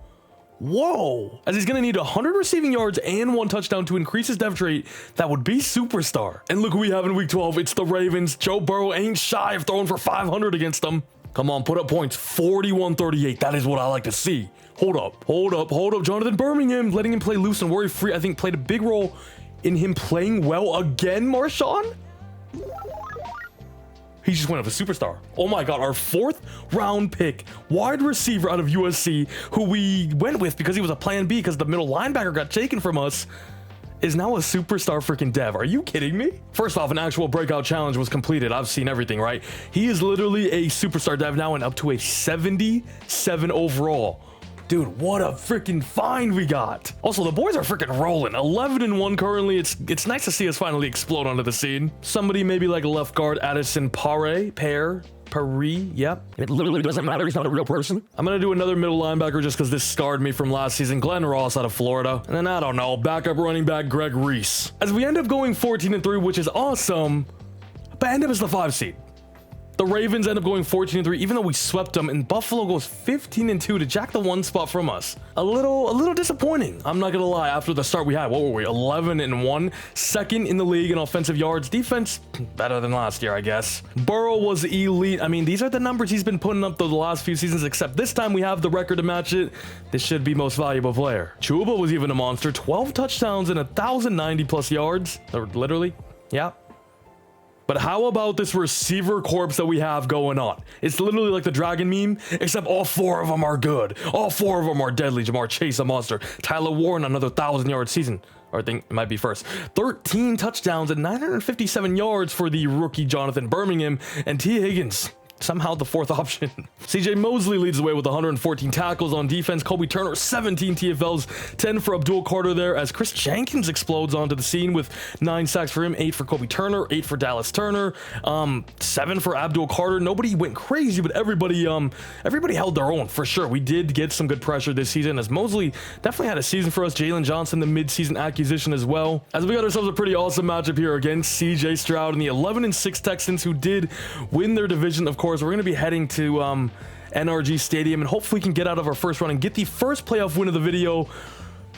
Whoa. As he's going to need 100 receiving yards and 1 touchdown to increase his depth rate. That would be superstar. And look who we have in week 12. It's the Ravens. Joe Burrow ain't shy of throwing for 500 against them. Come on, put up points. 41-38. That is what I like to see. Hold up. Jonathan Birmingham, letting him play loose and worry-free, I think played a big role in him playing well again, Marshawn. He just went up a superstar. Oh my God, our 4th round pick, wide receiver out of USC, who we went with because he was a plan B because the middle linebacker got taken from us, is now a superstar freaking dev. Are you kidding me? First off, an actual breakout challenge was completed. I've seen everything, right? He is literally a superstar dev now and up to a 77 overall. Dude, what a freaking find we got. Also, the boys are freaking rolling. 11-1 currently. It's nice to see us finally explode onto the scene. Somebody maybe like left guard Addison Paris, yep. It literally doesn't matter. He's not a real person. I'm going to do another middle linebacker just because this scarred me from last season. Glenn Ross out of Florida. And then, I don't know, backup running back Greg Reese. As we end up going 14-3, which is awesome, but end up as the 5 seed. The Ravens end up going 14-3, even though we swept them, and Buffalo goes 15-2 to jack the 1 spot from us. A little disappointing. I'm not gonna lie. After the start we had, what were we? 11-1, 2nd in the league in offensive yards. Defense better than last year, I guess. Burrow was elite. I mean, these are the numbers he's been putting up the last few seasons, except this time we have the record to match it. This should be most valuable player. Chuba was even a monster. 12 touchdowns and 1,090 plus yards. Or literally, yeah. But how about this receiver corpse that we have going on? It's literally like the dragon meme, except all 4 of them are good. All 4 of them are deadly. Jamar Chase, a monster. Tyler Warren, another 1,000-yard season. Or I think it might be first. 13 touchdowns and 957 yards for the rookie Jonathan Birmingham. And T. Higgins, somehow the 4th option. CJ Mosley leads the way with 114 tackles on defense. Kobe Turner, 17 TFLs, 10 for Abdul Carter there, as Chris Jenkins explodes onto the scene with 9 sacks for him, 8 for Kobe Turner, 8 for Dallas Turner, 7 for Abdul Carter. Nobody went crazy, but everybody held their own for sure. We did get some good pressure this season, as Mosley definitely had a season for us. Jalen Johnson, the mid-season acquisition as well, as we got ourselves a pretty awesome matchup here against CJ Stroud and the 11-6 Texans, who did win their division, of course. We're going to be heading to NRG Stadium, and hopefully we can get out of our first run and get the first playoff win of the video.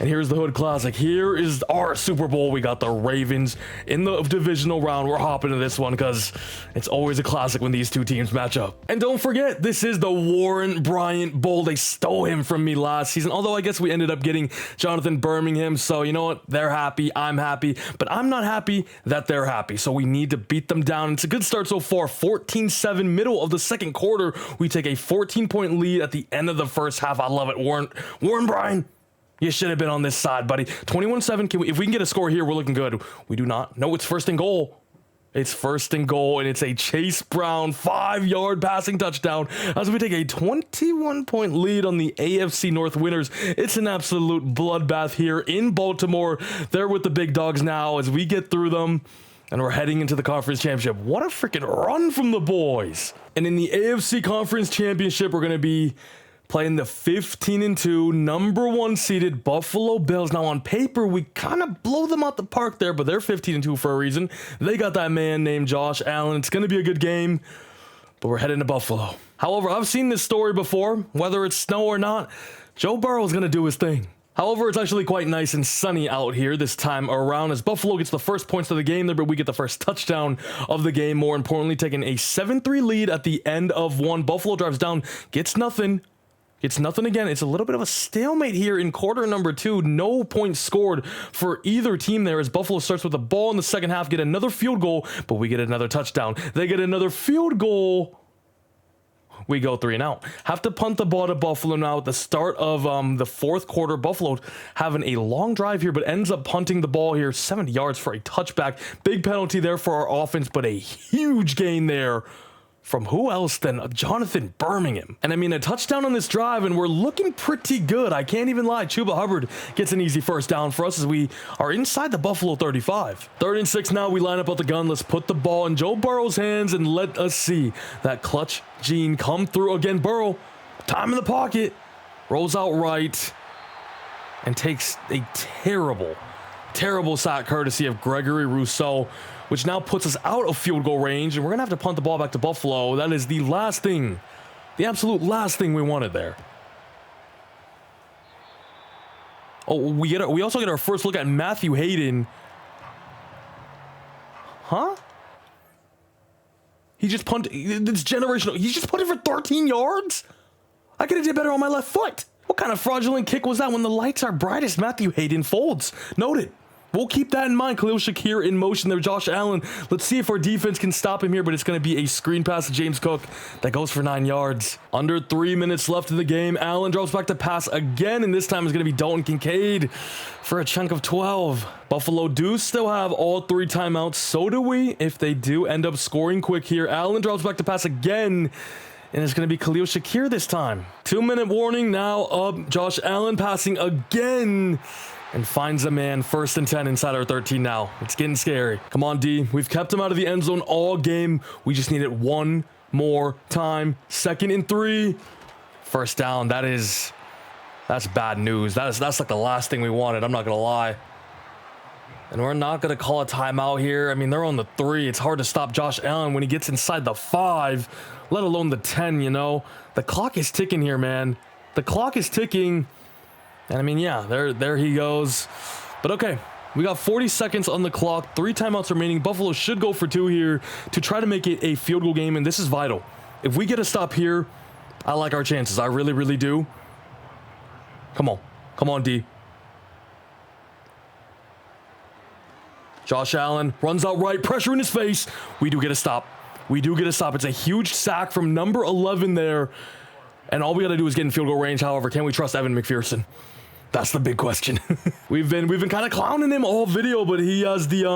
And here's the Hood Classic. Here is our Super Bowl. We got the Ravens in the divisional round. We're hopping to this one because it's always a classic when these two teams match up. And don't forget, this is the Warren Bryant Bowl. They stole him from me last season, although I guess we ended up getting Jonathan Birmingham. So you know what? They're happy. I'm happy. But I'm not happy that they're happy. So we need to beat them down. It's a good start so far. 14-7, middle of the second quarter. We take a 14-point lead at the end of the first half. I love it. Warren Bryant. You should have been on this side, buddy. 21-7. If we can get a score here, we're looking good. We do not. No, it's first and goal. It's first and goal, and it's a Chase Brown 5-yard passing touchdown as we take a 21-point lead on the AFC North winners. It's an absolute bloodbath here in Baltimore. They're with the big dogs now as we get through them, and we're heading into the conference championship. What a freaking run from the boys. And in the AFC Conference Championship, we're going to be playing the 15-2 number 1 seeded Buffalo Bills. Now on paper, we kind of blow them out the park there, but they're 15-2 for a reason. They got that man named Josh Allen. It's going to be a good game, but we're heading to Buffalo. However, I've seen this story before, whether it's snow or not. Joe Burrow is going to do his thing. However, it's actually quite nice and sunny out here this time around as Buffalo gets the first points of the game there, but we get the first touchdown of the game. More importantly, taking a 7-3 lead at the end of one. Buffalo drives down, gets nothing. It's nothing again. It's a little bit of a stalemate here in quarter number 2. No points scored for either team there as Buffalo starts with the ball in the second half, get another field goal, but we get another touchdown. They get another field goal. We go 3 and out. Have to punt the ball to Buffalo now at the start of the fourth quarter. Buffalo having a long drive here, but ends up punting the ball here 70 yards for a touchback. Big penalty there for our offense, but a huge gain there from who else than Jonathan Birmingham. And I mean, a touchdown on this drive, and we're looking pretty good. I can't even lie. Chuba Hubbard gets an easy first down for us as we are inside the Buffalo 35. 3rd and 6 now. We line up at the gun. Let's put the ball in Joe Burrow's hands and let us see that clutch gene come through again. Burrow, time in the pocket, rolls out right, and takes a terrible sack courtesy of Gregory Rousseau, which now puts us out of field goal range, and we're going to have to punt the ball back to Buffalo. That is the last thing, the absolute last thing we wanted there. Oh, we also get our first look at Matthew Hayden. Huh? He just punted. It's generational. He just punted for 13 yards? I could have did better on my left foot. What kind of fraudulent kick was that when the lights are brightest? Matthew Hayden folds. Noted. We'll keep that in mind. Khalil Shakir in motion there. Josh Allen. Let's see if our defense can stop him here, but it's going to be a screen pass to James Cook that goes for 9 yards. Under 3 minutes left in the game. Allen drops back to pass again, and this time it's going to be Dalton Kincaid for a chunk of 12. Buffalo do still have all 3 timeouts. So do we if they do end up scoring quick here. Allen drops back to pass again, and it's going to be Khalil Shakir this time. 2-minute warning now up. Josh Allen passing again and finds a man. 1st and 10 inside our 13 now. It's getting scary. Come on, D. We've kept him out of the end zone all game. We just need it one more time. 2nd and 3. First down. That's bad news. That's like the last thing we wanted. I'm not going to lie. And we're not going to call a timeout here. I mean, they're on the 3. It's hard to stop Josh Allen when he gets inside the 5, let alone the 10, you know. The clock is ticking here, man. The clock is ticking. And I mean, yeah, there he goes. But okay, we got 40 seconds on the clock, 3 timeouts remaining. Buffalo should go for 2 here to try to make it a field goal game, and this is vital. If we get a stop here, I like our chances. I really, really do. Come on, D. Josh Allen runs out right, pressure in his face. We do get a stop. It's a huge sack from number 11 there. And all we got to do is get in field goal range. However, can we trust Evan McPherson? That's the big question. we've been kind of clowning him all video, but he has the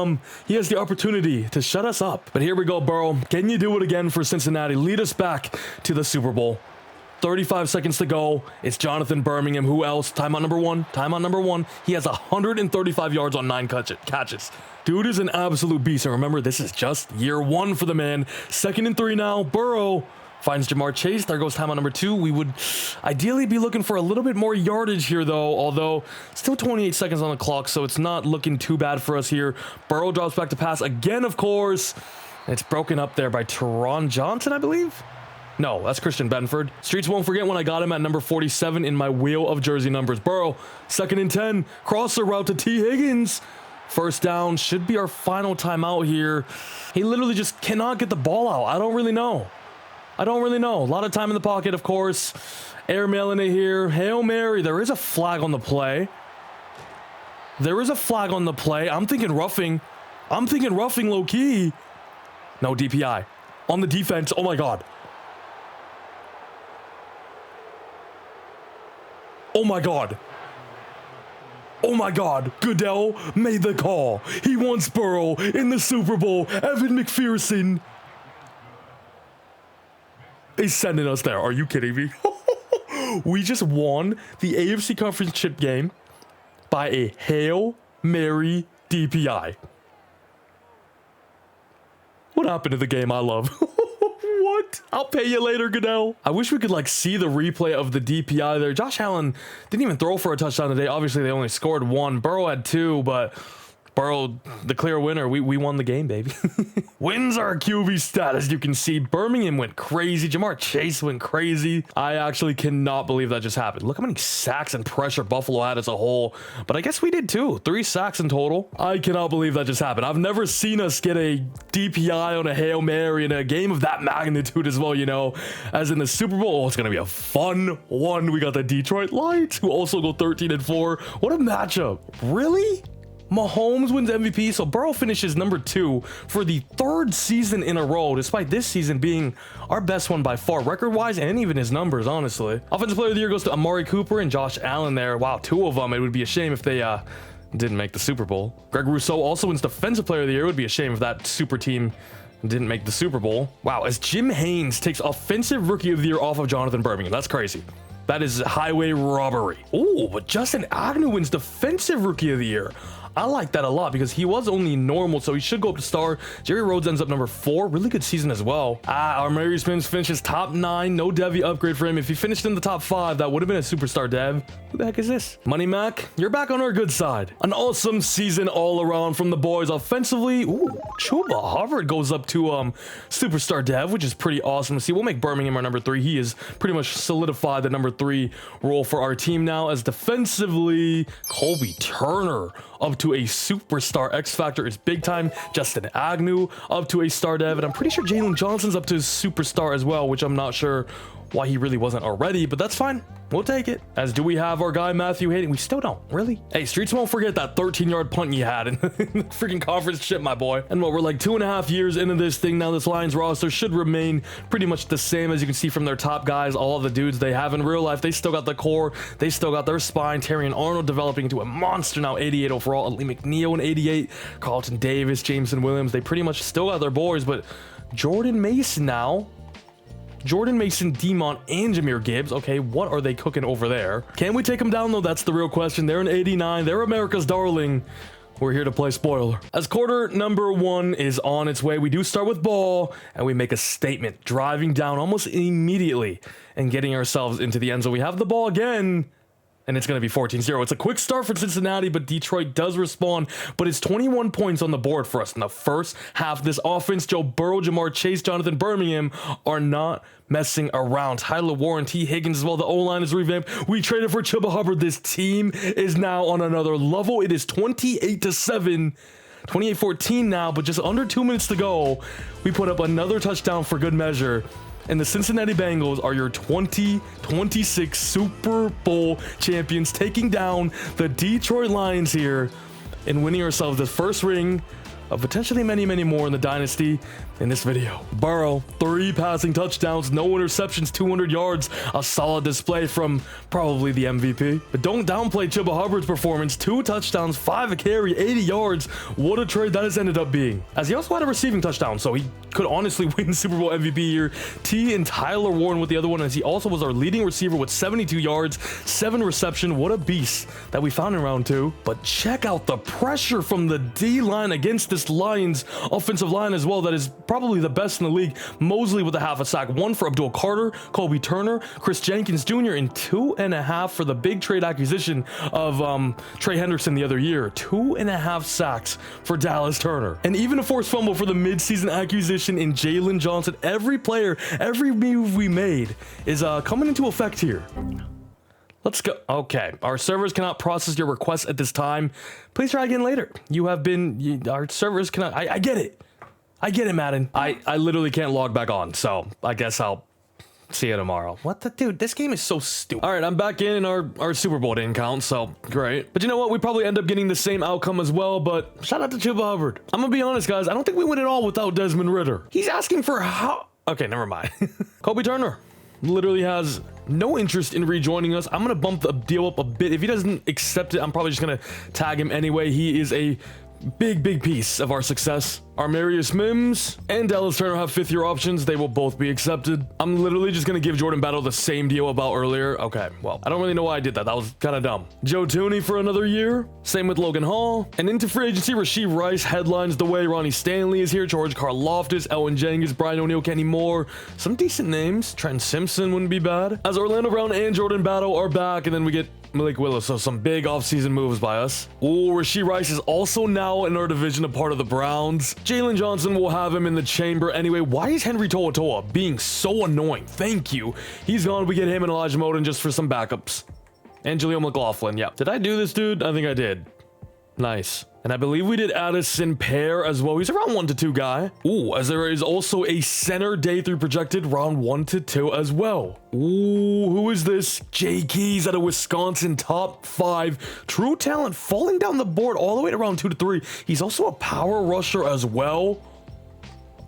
opportunity to shut us up. But here we go, Burrow. Can you do it again for Cincinnati? Lead us back to the Super Bowl. 35 seconds to go. It's Jonathan Birmingham. Who else? Timeout number one. He has 135 yards on 9 catches. Dude is an absolute beast. And remember, this is just year 1 for the man. 2nd and 3 now. Burrow finds Jamar Chase. There goes timeout number 2. We would ideally be looking for a little bit more yardage here, though, although still 28 seconds on the clock, so it's not looking too bad for us here. Burrow drops back to pass again, of course. It's broken up there by Teron Johnson, I believe. No, that's Christian Benford. Streets won't forget when I got him at number 47 in my wheel of jersey numbers. Burrow, 2nd and 10. Crosser route to T. Higgins. First down, should be our final timeout here. He literally just cannot get the ball out. I don't really know. A lot of time in the pocket, of course. Airmailing it here. Hail Mary. There is a flag on the play. I'm thinking roughing. Low key. No, DPI. On the defense. Oh my God. Oh my God, Goodell made the call. He wants Burrow in the Super Bowl. Evan McPherson is sending us there. Are you kidding me? We just won the AFC Conference Chip game by a Hail Mary DPI. What happened to the game I love? What? I'll pay you later, Goodell. I wish we could like see the replay of the DPI there. Josh Allen didn't even throw for a touchdown today. Obviously, they only scored 1. Burrow had 2, but Burrow, the clear winner. We won the game, baby. Wins our QB stat. As you can see, Birmingham went crazy. Jamar Chase went crazy. I actually cannot believe that just happened. Look how many sacks and pressure Buffalo had as a whole. But I guess we did too. 3 sacks in total. I cannot believe that just happened. I've never seen us get a DPI on a Hail Mary in a game of that magnitude as well, you know, as in the Super Bowl. Oh, it's going to be a fun one. We got the Detroit Lions, who also go 13-4. What a matchup. Really? Mahomes wins MVP, so Burrow finishes number 2 for the 3rd season in a row, despite this season being our best one by far, record-wise, and even his numbers, honestly. Offensive Player of the Year goes to Amari Cooper and Josh Allen there. Wow, 2 of them. It would be a shame if they didn't make the Super Bowl. Greg Rousseau also wins Defensive Player of the Year. It would be a shame if that super team didn't make the Super Bowl. Wow, as Jim Haynes takes Offensive Rookie of the Year off of Jonathan Birmingham. That's crazy. That is highway robbery. Oh, but Justin Agnew wins Defensive Rookie of the Year. I like that a lot because he was only normal, so he should go up to star. Jerry Rhodes ends up number 4. Really good season as well. Our Mary Spins finishes top 9. No Devy upgrade for him. If he finished in the top 5, that would have been a superstar dev. Who the heck is this? Money Mac, you're back on our good side. An awesome season all around from the boys. Offensively, ooh, Chuba Hubbard goes up to superstar dev, which is pretty awesome to see. We'll make Birmingham our number 3. He is pretty much solidified the number 3 role for our team now. As defensively, Colby Turner up to a superstar. X Factor is big time. Justin Agnew up to a star dev, and I'm pretty sure Jalen Johnson's up to a superstar as well, which I'm not sure why he really wasn't already, but that's fine. We'll take it. As do we have our guy Matthew Hayden. We still don't, really. Hey, Streets won't forget that 13-yard punt you had in the freaking conference chip, my boy. And what, we're like 2.5 years into this thing now. This Lions roster should remain pretty much the same, as you can see from their top guys. All the dudes they have in real life, they still got the core, they still got their spine. Terrion Arnold developing into a monster now, 88 overall. Lee McNeil in 88, Carlton Davis, Jameson Williams, they pretty much still got their boys. But Jordan Mason now, Jordan Mason, Demont, and Jahmyr Gibbs. Okay, what are they cooking over there? Can we take them down, though? That's the real question. They're an 89. They're America's darling. We're here to play spoiler. As quarter number 1 is on its way, we do start with ball, and we make a statement, driving down almost immediately and getting ourselves into the end zone. We have the ball again, and it's going to be 14-0. It's a quick start for Cincinnati, but Detroit does respond. But it's 21 points on the board for us in the first half. This offense, Joe Burrow, Jamar Chase, Jonathan Birmingham are not messing around. Tyler Warren, T. Higgins as well. The O-line is revamped. We traded for Chuba Hubbard. This team is now on another level. It is 28-7. 28-14 now, but just under 2 minutes to go. We put up another touchdown for good measure. And the Cincinnati Bengals are your 2026 Super Bowl champions, taking down the Detroit Lions here and winning ourselves the first ring of potentially many, many more in the dynasty in this video. Burrow, 3 passing touchdowns, no interceptions, 200 yards, a solid display from probably the MVP. But don't downplay Chuba Hubbard's performance. 2 touchdowns, 5 a carry, 80 yards. What a trade that has ended up being. As he also had a receiving touchdown, so he could honestly win Super Bowl MVP here. T and Tyler Warren with the other one, as he also was our leading receiver with 72 yards, 7 reception. What a beast that we found in round 2. But check out the pressure from the D-line against this this Lions offensive line as well that is probably the best in the league. Mosley with a half a sack, 1 for Abdul Carter, Kobe Turner, Chris Jenkins Jr., and 2.5 for the big trade acquisition of Trey Henderson the other year. 2.5 sacks for Dallas Turner. And even a forced fumble for the midseason acquisition in Jalen Johnson. Every player, every move we made is coming into effect here. Let's go. Okay, our servers cannot process your requests at this time. Please try again later. Our servers cannot. I get it. I get it, Madden. I literally can't log back on, so I guess I'll see you tomorrow. What the dude? This game is so stupid. All right, I'm back in, and our Super Bowl didn't count, so great. But you know what? We probably end up getting the same outcome as well, but shout out to Chuba Hubbard. I'm gonna be honest, guys. I don't think we win it all without Desmond Ridder. He's asking for how? Okay, never mind. Kobe Turner literally has no interest in rejoining us. I'm gonna bump the deal up a bit. If he doesn't accept it, I'm probably just gonna tag him anyway. He is a big piece of our success. Armarius Mims and Dallas Turner have 5th-year options. They will both be accepted. I'm literally just gonna give Jordan Battle the same deal about earlier. Okay, well, I don't really know why I did that. That was kind of dumb. Joe Tooney for another year. Same with Logan Hall. And into free agency, Rashee Rice headlines the way. Ronnie Stanley is here. George Karlaftis, Elwin Jenkins, Brian O'Neill, Kenny Moore. Some decent names. Trent Simpson wouldn't be bad. As Orlando Brown and Jordan Battle are back, and then we get Malik Willis, so some big offseason moves by us. Ooh, Rashee Rice is also now in our division, a part of the Browns. Jalen Johnson will have him in the chamber anyway. Why is Henry To'oTo'o being so annoying? Thank you. He's gone. We get him and Elijah Moden just for some backups. And Jaleel McLaughlin, yeah. Did I do this, dude? I think I did. Nice. And I believe we did Addison Pear as well. He's a round 1 to 2 guy. Ooh, as there is also a center day 3 projected, round 1 to 2 as well. Ooh, who is this? Jay Keys out of Wisconsin, top 5. True talent, falling down the board all the way to round 2 to 3. He's also a power rusher as well.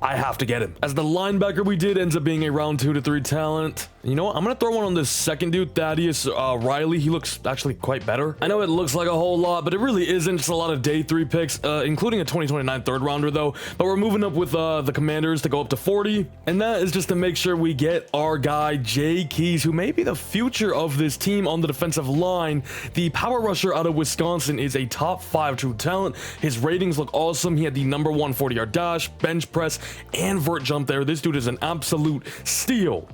I have to get him. As the linebacker we did ends up being a round 2 to 3 talent. You know what? I'm going to throw one on this second dude, Thaddeus Riley. He looks actually quite better. I know it looks like a whole lot, but it really isn't. Just a lot of day 3 picks, including a 2029 third rounder though. But we're moving up with the Commanders to go up to 40. And that is just to make sure we get our guy, Jay Keys, who may be the future of this team on the defensive line. The power rusher out of Wisconsin is a top 5 true talent. His ratings look awesome. He had the number 1 40-yard dash, bench press, and vert jump there. This dude is an absolute steal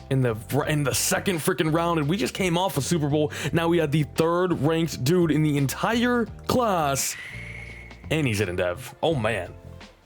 in the second freaking round, and we just came off a Super Bowl. Now we had the 3rd ranked dude in the entire class, and he's in dev. Oh man.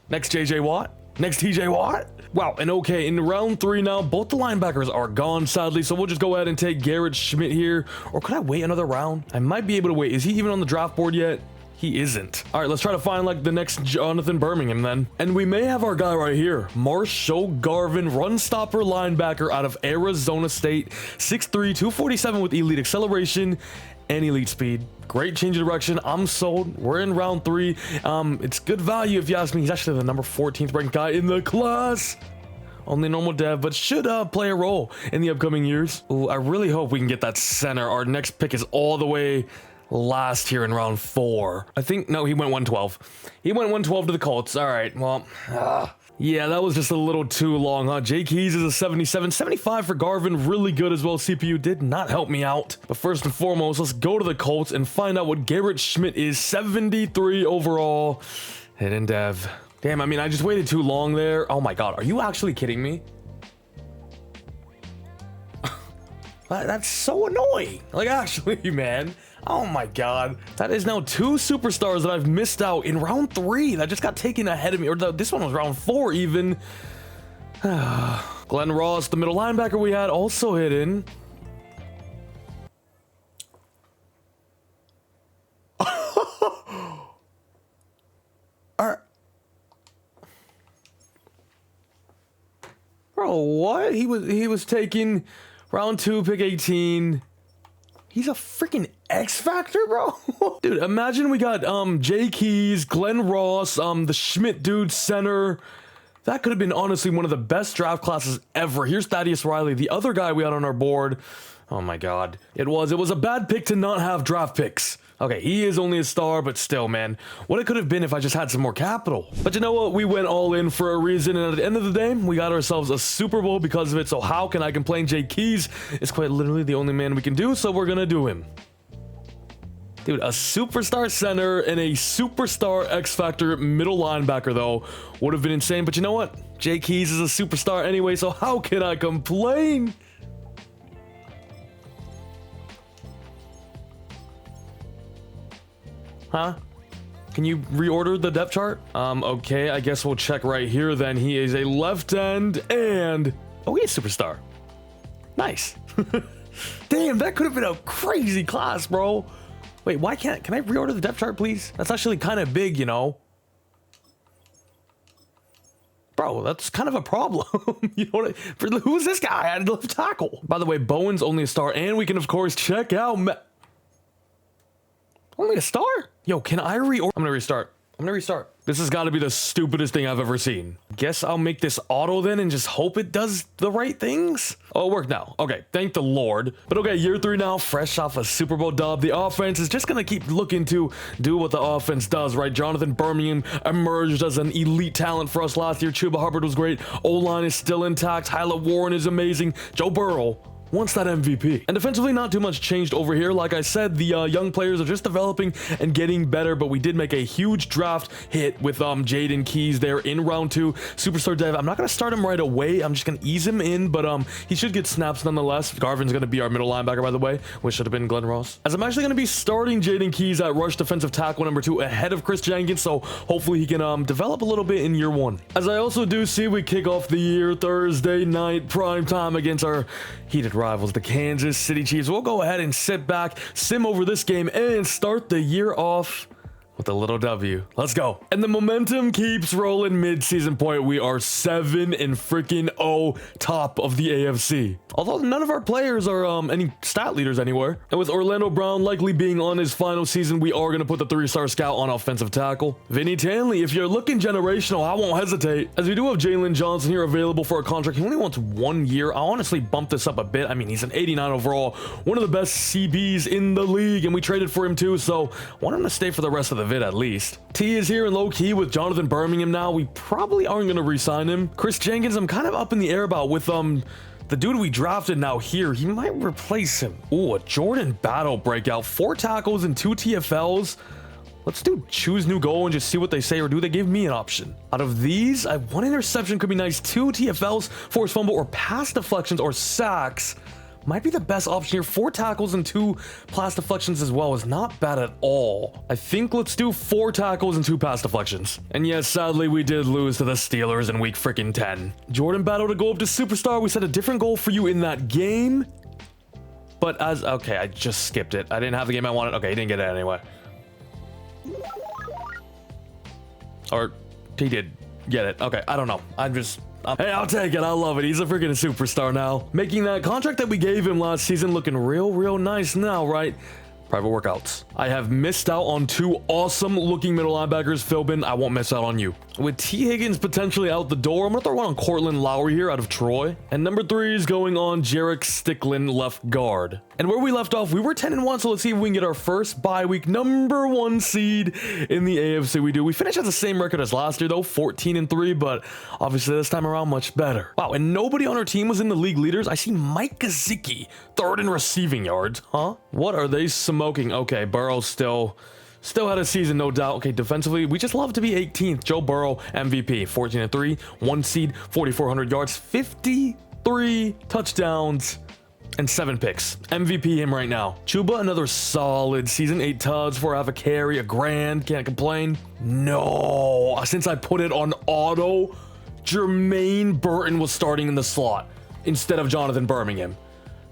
Next JJ Watt, next TJ Watt. Wow. And okay, in round 3 now, both the linebackers are gone sadly, so we'll just go ahead and take Garrett Schmidt here. Or could I wait another round? I might be able to wait. Is he even on the draft board yet? He isn't. All right, let's try to find like the next Jonathan Birmingham then. And we may have our guy right here. Marshall Garvin, run stopper linebacker out of Arizona State. 6'3", 247 with elite acceleration and elite speed. Great change of direction. I'm sold. We're in round 3. It's good value if you ask me. He's actually the number 14th ranked guy in the class. Only normal dev, but should play a role in the upcoming years. Ooh, I really hope we can get that center. Our next pick is all the way last here in round 4. I think, no, he went 112. He went 112 to the Colts. All right, well, yeah, that was just a little too long, huh? Jay Keys is a 77. 75 for Garvin, really good as well. CPU did not help me out. But first and foremost, let's go to the Colts and find out what Garrett Schmidt is. 73 overall. Hidden dev. Damn, I mean, I just waited too long there. Oh my God, are you actually kidding me? That's so annoying. Like, actually, man. Oh my God. That is now 2 superstars that I've missed out in round 3 that just got taken ahead of me. Or this one was round 4 even. Glenn Ross, the middle linebacker we had, also hidden. Bro, what? He was taking round 2, pick 18. He's a freaking X Factor, bro. Dude, imagine we got Jay Keys, Glenn Ross, the Schmidt dude center. That could have been honestly one of the best draft classes ever. Here's Thaddeus Riley, the other guy we had on our board. Oh my God. It was a bad pick to not have draft picks. Okay, he is only a star, but still, man, what it could have been if I just had some more capital. But you know what? We went all in for a reason, and at the end of the day, we got ourselves a Super Bowl because of it. So how can I complain? Jay Keys is quite literally the only man we can do, so we're gonna do him. Dude, a superstar center and a superstar X-Factor middle linebacker, though, would have been insane. But you know what? Jay Keys is a superstar anyway, so how can I complain? Huh? Can you reorder the depth chart? Okay, I guess we'll check right here then. He is a left end and... oh, he is superstar. Nice. Damn, that could have been a crazy class, bro. Wait, why can't... can I reorder the depth chart, please? That's actually kind of big, you know? Bro, that's kind of a problem. You know what? Who's this guy at left tackle? By the way, Bowen's only a star, and we can, of course, check out... only a star? Yo, can I reorder? I'm gonna restart. This has got to be the stupidest thing I've ever seen. Guess I'll make this auto then and just hope it does the right things. Oh, it worked now. Okay, thank the Lord. But okay, year 3 now, fresh off a Super Bowl dub. The offense is just gonna keep looking to do what the offense does, right? Jonathan Birmingham emerged as an elite talent for us last year. Chuba Hubbard was great. O-line is still intact. Tyler Warren is amazing. Joe Burrow wants that MVP. And defensively, not too much changed over here. Like I said, the young players are just developing and getting better, but we did make a huge draft hit with Jaden Keys there in round 2. Superstar Dev, I'm not going to start him right away. I'm just going to ease him in, but he should get snaps nonetheless. Garvin's going to be our middle linebacker, by the way, which should have been Glenn Ross. As I'm actually going to be starting Jaden Keys at rush defensive tackle number 2 ahead of Chris Jenkins, so hopefully he can develop a little bit in year 1. As I also do see, we kick off the year Thursday night prime time against our heated rivals, the Kansas City Chiefs. We'll go ahead and sit back, sim over this game, and start the year off with a little W. Let's go. And the momentum keeps rolling mid-season point. We are 7-0, top of the AFC. Although none of our players are any stat leaders anywhere. And with Orlando Brown likely being on his final season, we are going to put the 3-star scout on offensive tackle. Vinny Tanley, if you're looking generational, I won't hesitate. As we do have Jalen Johnson here available for a contract. He only wants 1 year. I'll honestly bump this up a bit. I mean, he's an 89 overall, one of the best CBs in the league, and we traded for him too, so I want him to stay for the rest of the vid at least. T is here in low key with Jonathan Birmingham now. We probably aren't going to re-sign him. Chris Jenkins, I'm kind of up in the air about with the dude we drafted now here. He might replace him. Ooh, a Jordan Battle breakout. 4 tackles and 2 TFLs. Let's do choose new goal and just see what they say, or do they give me an option? Out of these, 1 interception could be nice. 2 TFLs, forced fumble, or pass deflections, or sacks might be the best option here. 4 tackles and 2 pass deflections as well is not bad at all. I think let's do 4 tackles and 2 pass deflections. And yes, sadly, we did lose to the Steelers in week freaking 10. Jordan Battle to go up to superstar. We set a different goal for you in that game. But okay, I just skipped it. I didn't have the game I wanted. Okay, he didn't get it anyway. Or he did get it. Okay, I don't know. Hey, I'll take it. I love it. He's a freaking superstar now. Making that contract that we gave him last season looking real nice now, right? Private workouts. I have missed out on 2 awesome looking middle linebackers. Philbin, I won't miss out on you. With T. Higgins potentially out the door, I'm gonna throw one on Cortland Lowry here out of Troy. And number 3 is going on Jarek Sticklin, left guard. And where we left off, we were 10-1, so let's see if we can get our first bye week number 1 seed in the AFC. We finished at the same record as last year though, 14-3, but obviously this time around much better. Wow, and nobody on our team was in the league leaders. I see Mike Gesicki, 3rd in receiving yards. Huh? What are they smoking? Okay, Burrow still had a season, no doubt. Okay, defensively, we just love to be 18th. Joe Burrow, MVP, 14-3, 1 seed, 4,400 yards, 53 touchdowns, and 7 picks. MVP him right now. Chuba, another solid season, 8 tugs, 4 half a carry, a grand, can't complain. No, since I put it on auto, Jermaine Burton was starting in the slot instead of Jonathan Birmingham.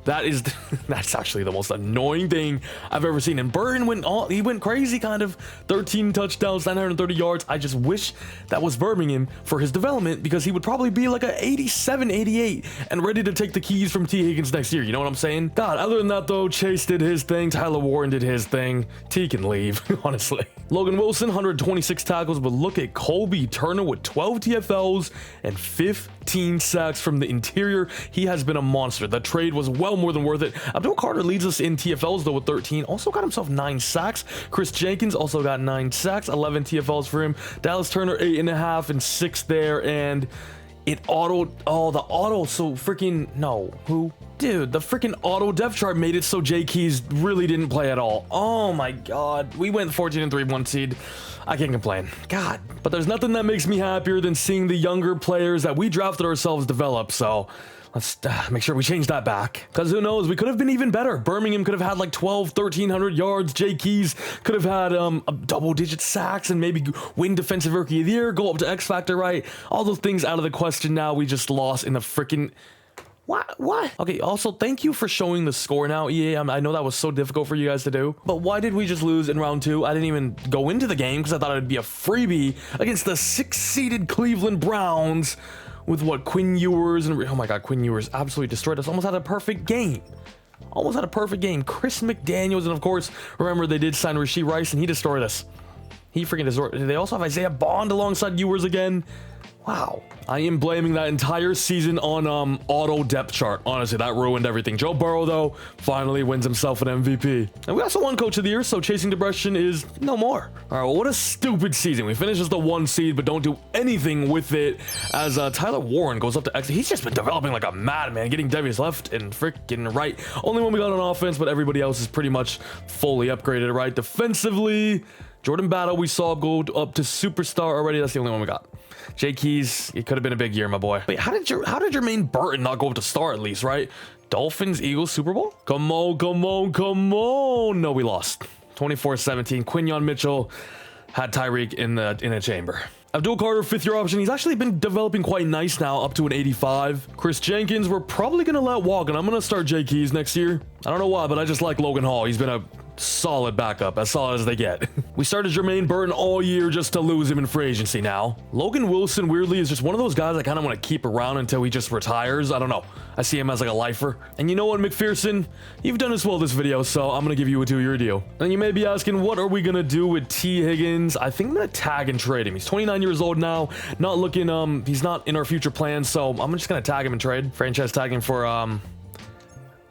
That's actually the most annoying thing I've ever seen. And Burton went crazy, kind of. 13 touchdowns, 930 yards. I just wish that was Birmingham for his development, because he would probably be like a 87, 88 and ready to take the keys from T. Higgins next year. You know what I'm saying? God, other than that though, Chase did his thing. Tyler Warren did his thing. T can leave, honestly. Logan Wilson, 126 tackles, but look at Colby Turner with 12 TFLs and 15 sacks from the interior. He has been a monster. The trade was well more than worth it. Abdul Carter leads us in TFLs though with 13. Also got himself 9 sacks. Chris Jenkins also got 9 sacks, 11 TFLs for him. Dallas Turner 8.5 and 6 there, and it autoed. Oh, the auto. So freaking no. Who? Dude, the freaking auto depth chart made it so J Keys really didn't play at all. Oh my god. We went 14-3 1 seed. I can't complain. God. But there's nothing that makes me happier than seeing the younger players that we drafted ourselves develop. So let's make sure we change that back. Because who knows, we could have been even better. Birmingham could have had like 1,300 yards. J Keys could have had a double-digit sacks and maybe win Defensive Rookie of the Year, go up to X Factor, right? All those things out of the question now. We just lost in the freaking... What? Okay, also, thank you for showing the score now, EA. I know that was so difficult for you guys to do. But why did we just lose in round 2? I didn't even go into the game because I thought it would be a freebie against the 6-seeded Cleveland Browns with what, Quinn Ewers and... Oh my god, Quinn Ewers absolutely destroyed us. Almost had a perfect game. Almost had a perfect game. Chris McDaniels, and of course, remember they did sign Rashee Rice and he destroyed us. He freaking destroyed... They also have Isaiah Bond alongside Ewers again. Wow. I am blaming that entire season on auto depth chart. Honestly, that ruined everything. Joe Burrow, though, finally wins himself an MVP. And we also won Coach of the Year, so chasing depression is no more. All right, well, what a stupid season. We finish as the 1 seed, but don't do anything with it as Tyler Warren goes up to X. He's just been developing like a madman, getting Devious left and freaking right. Only when we got on offense, but everybody else is pretty much fully upgraded, right? Defensively, Jordan Battle, we saw go up to superstar already. That's the only one we got. J Keys, it could have been a big year, my boy. Wait, how did Jermaine Burton not go up to star at least, right? Dolphins, Eagles, Super Bowl? Come on, come on, come on. No, we lost. 24-17. Quinyon Mitchell had Tyreek in a chamber. Abdul Carter, 5th-year option. He's actually been developing quite nice now, up to an 85. Chris Jenkins, we're probably going to let walk, and I'm going to start J Keys next year. I don't know why, but I just like Logan Hall. He's been a solid backup, as solid as they get. We started Jermaine Burton all year just to lose him in free agency now. Logan Wilson, weirdly, is just one of those guys I kind of want to keep around until he just retires. I don't know. I see him as like a lifer. And you know what, McPherson? You've done as well this video, so I'm going to give you a 2-year deal. And you may be asking, what are we going to do with T. Higgins? I think I'm going to tag and trade him. He's 29 years old now. Not looking, he's not in our future plans, so I'm just going to tag him and trade. Franchise tagging for,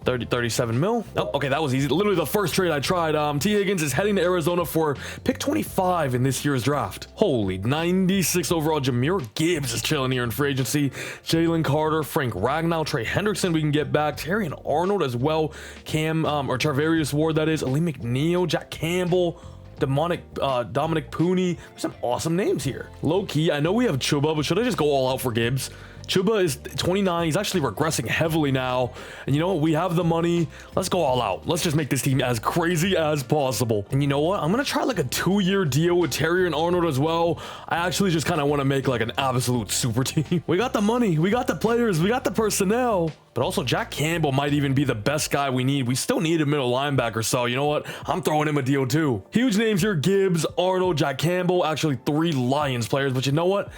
37 mil. Oh, okay, that was easy. Literally the first trade I tried. T. Higgins is heading to Arizona for pick 25 in this year's draft. Holy, 96 overall. Jahmyr Gibbs is chilling here in free agency. Jalen Carter, Frank Ragnow, Trey Hendrickson we can get back. Terrion Arnold as well. Cam, or Charvarius Ward, that is. Ali McNeil, Jack Campbell, Dominic Pooney. There's some awesome names here. Low key, I know we have Chuba, but should I just go all out for Gibbs? Chuba is 29. He's actually regressing heavily now. And you know what? We have the money. Let's go all out. Let's just make this team as crazy as possible. And you know what? I'm going to try like a 2-year deal with Terrion and Arnold as well. I actually just kind of want to make like an absolute super team. We got the money. We got the players. We got the personnel. But also Jack Campbell might even be the best guy we need. We still need a middle linebacker. So you know what? I'm throwing him a deal too. Huge names here. Gibbs, Arnold, Jack Campbell. Actually 3 Lions players. But you know what?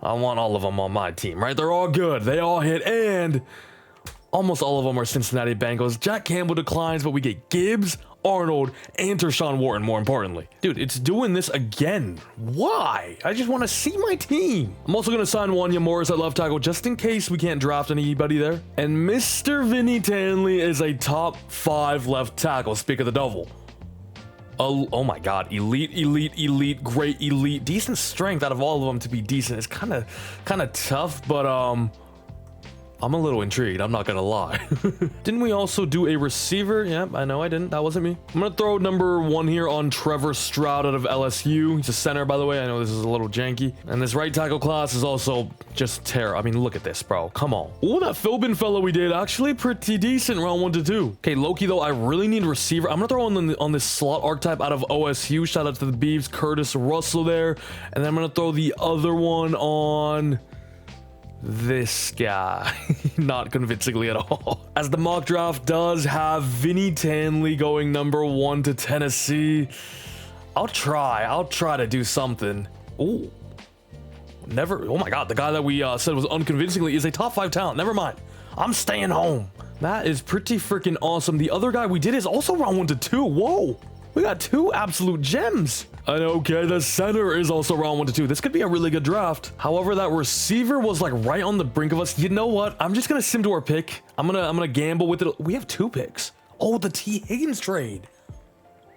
I want all of them on my team, right? They're all good. They all hit, and almost all of them are Cincinnati Bengals. Jack Campbell declines, but we get Gibbs, Arnold, and Tershawn Wharton, more importantly. Dude, it's doing this again. Why? I just want to see my team. I'm also going to sign Wanya Morris at left tackle just in case we can't draft anybody there. And Mr. Vinny Tanley is a top 5 left tackle. Speak of the devil. Oh my god, elite, great elite, decent strength out of all of them to be decent. It's kind of tough, but I'm a little intrigued, I'm not gonna lie. Didn't we also do a receiver? Yep, I know I didn't. That wasn't me. I'm gonna throw number 1 here on Trevor Stroud out of LSU. He's a center, by the way. I know this is a little janky. And this right tackle class is also just terrible. I mean, look at this, bro. Come on. Oh, that Philbin fellow we did, actually pretty decent round 1 to 2. Okay, Loki, though, I really need a receiver. I'm gonna throw on this slot archetype out of OSU. Shout out to the Beavs, Curtis Russell there. And then I'm gonna throw the other one on this guy. Not convincingly at all. As the mock draft does have Vinny Tanley going number 1 to Tennessee. I'll try to do something. Oh, oh my god, the guy that we said was unconvincingly is a top 5 talent. Never mind, I'm staying home. That is pretty freaking awesome. The other guy we did is also round 1 to 2. Whoa, we got 2 absolute gems. And okay, the center is also round 1 to 2. This could be a really good draft. However, that receiver was like right on the brink of us. You know what? I'm just gonna sim to our pick. I'm gonna gamble with it. We have 2 picks. Oh, the T. Higgins trade.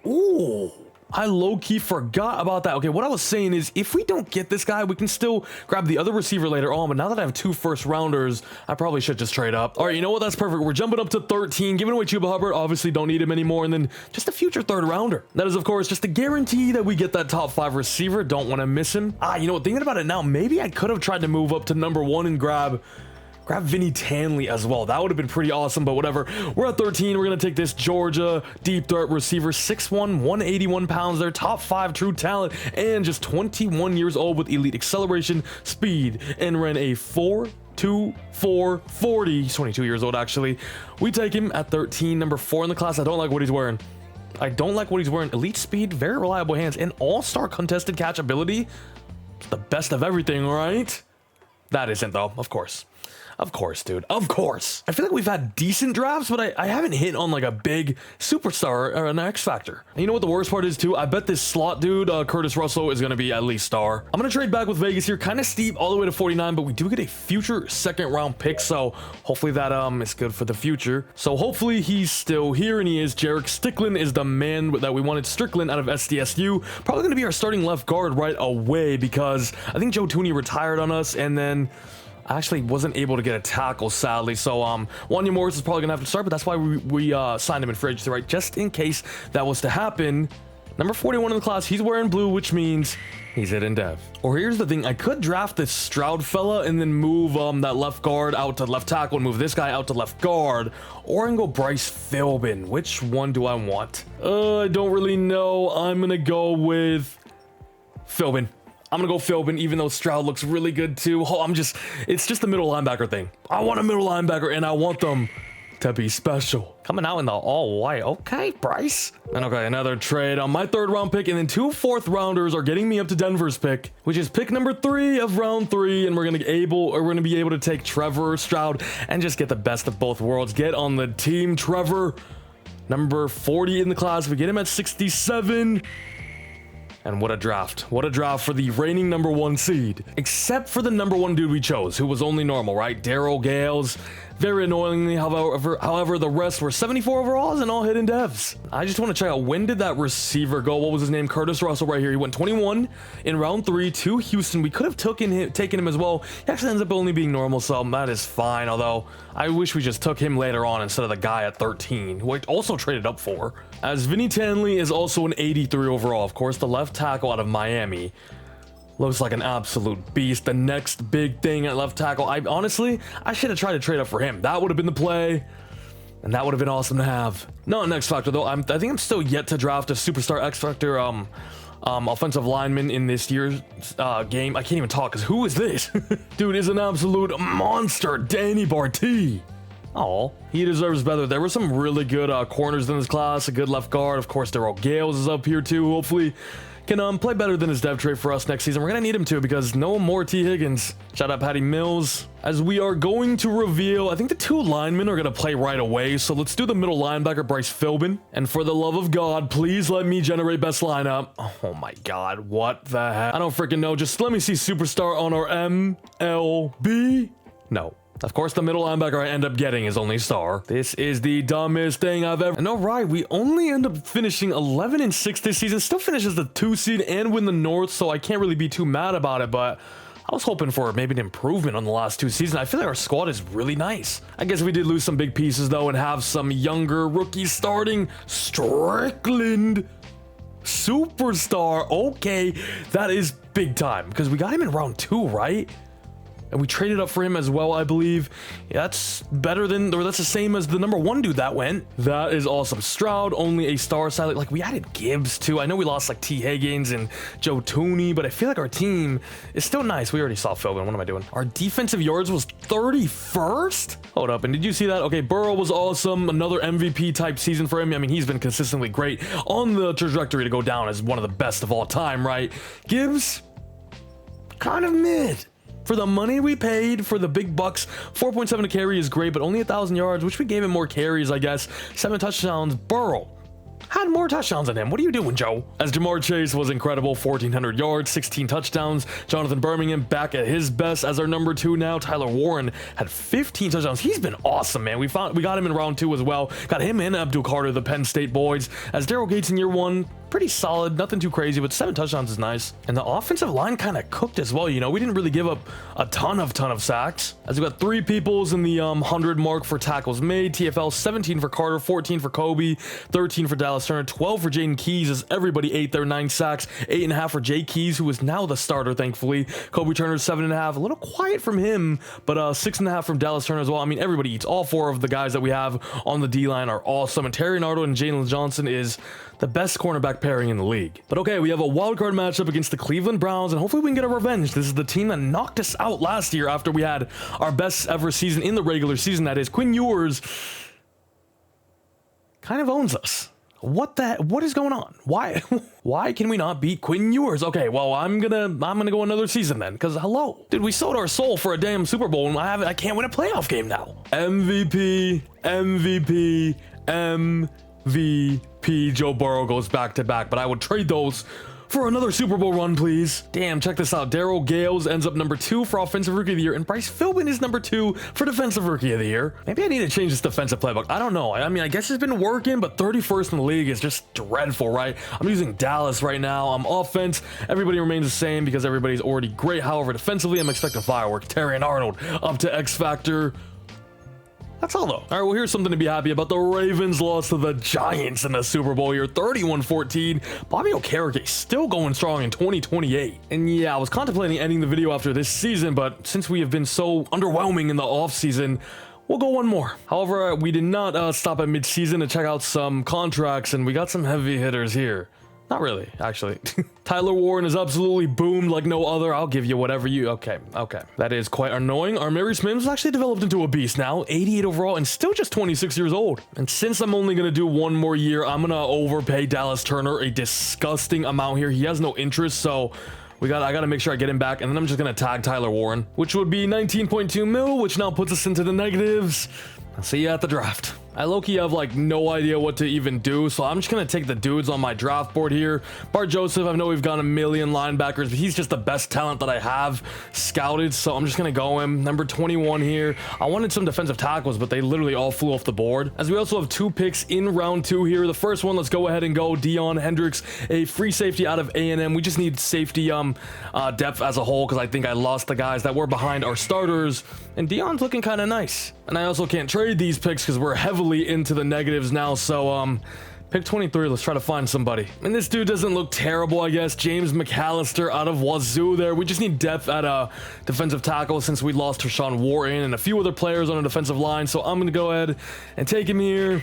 Ooh, I low-key forgot about that. Okay, what I was saying is if we don't get this guy, we can still grab the other receiver later on. But now that I have 2 first-rounders, I probably should just trade up. All right, you know what? That's perfect. We're jumping up to 13, giving away Chuba Hubbard. Obviously, don't need him anymore. And then just a future 3rd-rounder. That is, of course, just a guarantee that we get that top 5 receiver. Don't want to miss him. You know what? Thinking about it now, maybe I could have tried to move up to number 1 and grab Vinny Tanley as well. That would have been pretty awesome, but whatever. We're at 13. We're going to take this Georgia deep threat receiver, 6'1", 181 pounds. They're top 5 true talent and just 21 years old with elite acceleration, speed, and ran a 4.24 40. He's 22 years old, actually. We take him at 13, number 4 in the class. I don't like what he's wearing. I don't like what he's wearing. Elite speed, very reliable hands, and all-star contested catch ability. It's the best of everything, right? That isn't, though, of course. Of course, dude. Of course. I feel like we've had decent drafts, but I haven't hit on like a big superstar or an X Factor. And you know what the worst part is too? I bet this slot dude, Curtis Russell, is going to be at least star. I'm going to trade back with Vegas here. Kind of steep all the way to 49, but we do get a future 2nd-round pick. So hopefully that is good for the future. So hopefully he's still here, and he is. Jarek Strickland is the man that we wanted. Strickland out of SDSU. Probably going to be our starting left guard right away because I think Joe Tooney retired on us, and then I actually wasn't able to get a tackle, sadly. So, Wanya Morris is probably going to have to start, but that's why we signed him in free agency, right? Just in case that was to happen. Number 41 in the class, he's wearing blue, which means he's hitting dev. Or here's the thing, I could draft this Stroud fella and then move that left guard out to left tackle and move this guy out to left guard. Or I can go Bryce Philbin. Which one do I want? I don't really know. I'm going to go with Philbin. I'm going to go Philbin, even though Stroud looks really good too. It's just the middle linebacker thing. I want a middle linebacker, and I want them to be special. Coming out in the all white. Okay, Bryce. And okay, another trade on my 3rd-round pick, and then 2 4th-rounders are getting me up to Denver's pick, which is pick number 3 of round 3, and we're going to be able to take Trevor Stroud and just get the best of both worlds. Get on the team, Trevor. Number 40 in the class. We get him at 67. And what a draft. What a draft for the reigning number 1 seed. Except for the number 1 dude we chose, who was only normal, right? Daryl Gales. Very annoyingly, however, the rest were 74 overalls and all hidden devs. I just want to check out, when did that receiver go? What was his name? Curtis Russell right here. He went 21 in round 3 to Houston. We could have taken him as well. He actually ends up only being normal, so that is fine. Although, I wish we just took him later on instead of the guy at 13, who I also traded up for. As Vinny Tanley is also an 83 overall. Of course, the left tackle out of Miami. Looks like an absolute beast. The next big thing at left tackle. I should have tried to trade up for him. That would have been the play. And that would have been awesome to have. Not an X Factor, though. I think I'm still yet to draft a superstar X Factor offensive lineman in this year's game. I can't even talk, because who is this? Dude is an absolute monster. Danny Barty. Oh, he deserves better. There were some really good corners in this class. A good left guard. Of course, Daryl Gales is up here, too. Hopefully can play better than his dev trait for us next season. We're going to need him to, because no more T. Higgins. Shout out Patty Mills. As we are going to reveal, I think the 2 linemen are going to play right away. So let's do the middle linebacker, Bryce Philbin. And for the love of God, please let me generate best lineup. Oh my God, what the heck? I don't freaking know. Just let me see superstar on our MLB. No. Of course, the middle linebacker I end up getting is only star. This is the dumbest thing I've ever... And all right, we only end up finishing 11-6 this season. Still finishes the 2 seed and win the North, so I can't really be too mad about it, but I was hoping for maybe an improvement on the last 2 seasons. I feel like our squad is really nice. I guess we did lose some big pieces, though, and have some younger rookies starting. Strickland. Superstar. Okay, that is big time, because we got him in round 2, right? And we traded up for him as well, I believe. Yeah, that's better than, or that's the same as the number 1 dude that went. That is awesome. Stroud, only a star silent. Like, we added Gibbs, too. I know we lost, like, T. Higgins and Joe Tooney, but I feel like our team is still nice. We already saw Philbin. What am I doing? Our defensive yards was 31st? Hold up. And did you see that? Okay, Burrow was awesome. Another MVP type season for him. I mean, he's been consistently great on the trajectory to go down as one of the best of all time, right? Gibbs, kind of mid. For the money we paid for the big bucks, 4.7 to carry is great, but only 1,000 yards, which we gave him more carries, I guess. 7 touchdowns. Burrow had more touchdowns than him. What are you doing, Joe? As Jamar Chase was incredible, 1,400 yards, 16 touchdowns. Jonathan Birmingham back at his best as our number 2 now. Tyler Warren had 15 touchdowns. He's been awesome, man. We got him in round 2 as well. Got him and Abdul Carter, the Penn State boys. As Daryl Gates in year 1, pretty solid, nothing too crazy, but 7 touchdowns is nice. And the offensive line kind of cooked as well. You know, we didn't really give up a ton of sacks, as we got 3 peoples in the 100 mark for tackles made. TFL 17 for Carter, 14 for Kobe, 13 for Dallas Turner, 12 for Jaden Keys, as everybody ate their 9 sacks, 8.5 for Jay Keys, who is now the starter, thankfully. Kobe Turner 7.5, a little quiet from him, but 6.5 from Dallas Turner as well. I mean, everybody eats. All 4 of the guys that we have on the D-line are awesome, and Terry Nardo and Jalen Johnson is the best cornerback pairing in the league. But okay, we have a wild card matchup against the Cleveland Browns, and hopefully we can get a revenge. This is the team that knocked us out last year after we had our best ever season in the regular season. That is, Quinn Ewers kind of owns us. What is going on? Why can we not beat Quinn Ewers? Okay, well, I'm gonna go another season then, because hello, dude, we sold our soul for a damn Super Bowl, and I can't win a playoff game now. MVP. Joe Burrow goes back to back, but I would trade those for another Super Bowl run, please. Damn, check this out. Daryl Gales ends up number 2 for Offensive Rookie of the Year, and Bryce Philbin is number 2 for Defensive Rookie of the Year. Maybe I need to change this defensive playbook. I don't know. I mean, I guess it's been working, but 31st in the league is just dreadful, right? I'm using Dallas right now. I'm offense. Everybody remains the same because everybody's already great. However, defensively, I'm expecting fireworks. Terry and Arnold up to X Factor. That's all though. All right, well, here's something to be happy about. The Ravens lost to the Giants in the Super Bowl here, 31-14. Bobby Okereke still going strong in 2028. And yeah, I was contemplating ending the video after this season, but since we have been so underwhelming in the offseason, we'll go one more. However, we did not stop at mid-season to check out some contracts, and we got some heavy hitters here. Not really, actually. Tyler Warren is absolutely boomed like no other. I'll give you whatever you... Okay. That is quite annoying. Our Mary Smith's actually developed into a beast now. 88 overall and still just 26 years old. And since I'm only going to do one more year, I'm going to overpay Dallas Turner a disgusting amount here. He has no interest, so... I gotta make sure I get him back, and then I'm just gonna tag Tyler Warren, which would be 19.2 mil, which now puts us into the negatives. I'll see you at the draft. I low-key have like no idea what to even do, so I'm just gonna take the dudes on my draft board here. Bart Joseph, I know we've got a million linebackers, but he's just the best talent that I have scouted, so I'm just gonna go him. Number 21 here. I wanted some defensive tackles, but they literally all flew off the board. As we also have 2 picks in round 2 here. The first one, let's go ahead and go Deion Hendricks, a free safety out of A&M. We just need safety depth as a whole, because I think I lost the guys that were behind our starters, and Deion's looking kind of nice. And I also can't trade these picks because we're heavily into the negatives now, so pick 23, let's try to find somebody. And this dude doesn't look terrible, I guess. James McAllister out of Wazoo there. We just need depth at defensive tackle since we lost Tershawn Wharton and a few other players on a defensive line, so I'm gonna go ahead and take him here.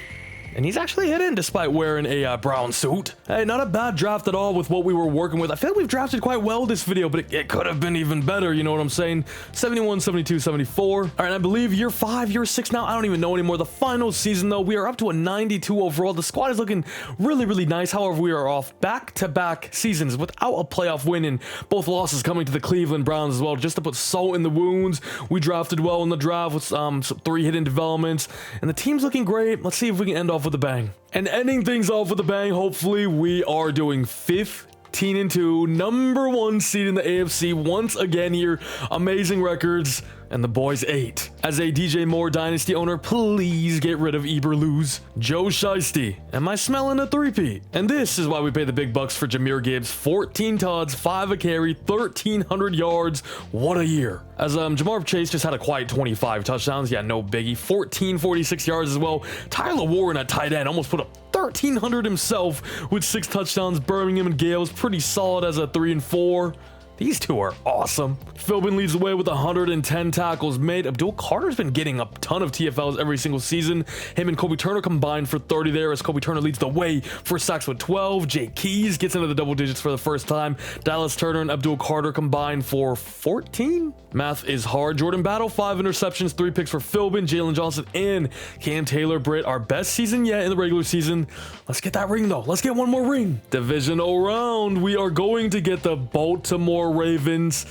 And he's actually hidden despite wearing a brown suit. Hey, not a bad draft at all with what we were working with. I feel like we've drafted quite well this video, but it could have been even better, you know what I'm saying? 71, 72, 74. All right, I believe year 5, year 6 now. I don't even know anymore. The final season, though, we are up to a 92 overall. The squad is looking really, really nice. However, we are off back-to-back seasons without a playoff win, and both losses coming to the Cleveland Browns as well. Just to put salt in the wounds, we drafted well in the draft with some 3 hidden developments, and the team's looking great. Let's see if we can end off with a bang. And ending things off with a bang, hopefully we are doing 15-2, number 1 seed in the AFC once again here. Amazing records, and the boys 8. As a DJ Moore Dynasty owner, please get rid of Eberluz. Joe Shiesty, am I smelling a 3P? And this is why we pay the big bucks for Jahmyr Gibbs. 14 tuds, 5 a carry, 1,300 yards. What a year. As Jamar Chase just had a quiet 25 touchdowns. Yeah, no biggie. 1,446 yards as well. Tyler Warren at tight end almost put up 1,300 himself with 6 touchdowns. Birmingham and Gales pretty solid as a 3 and 4. These two are awesome. Philbin leads the way with 110 tackles made. Abdul Carter's been getting a ton of TFLs every single season. Him and Kobe Turner combined for 30 there, as Kobe Turner leads the way for sacks with 12. Jay Keys gets into the double digits for the first time. Dallas Turner and Abdul Carter combined for 14. Math is hard. Jordan Battle, 5 interceptions, 3 picks for Philbin, Jalen Johnson, and Cam Taylor Britt. Our best season yet in the regular season. Let's get that ring though. Let's get one more ring. Divisional round. We are going to get the Baltimore Ravens,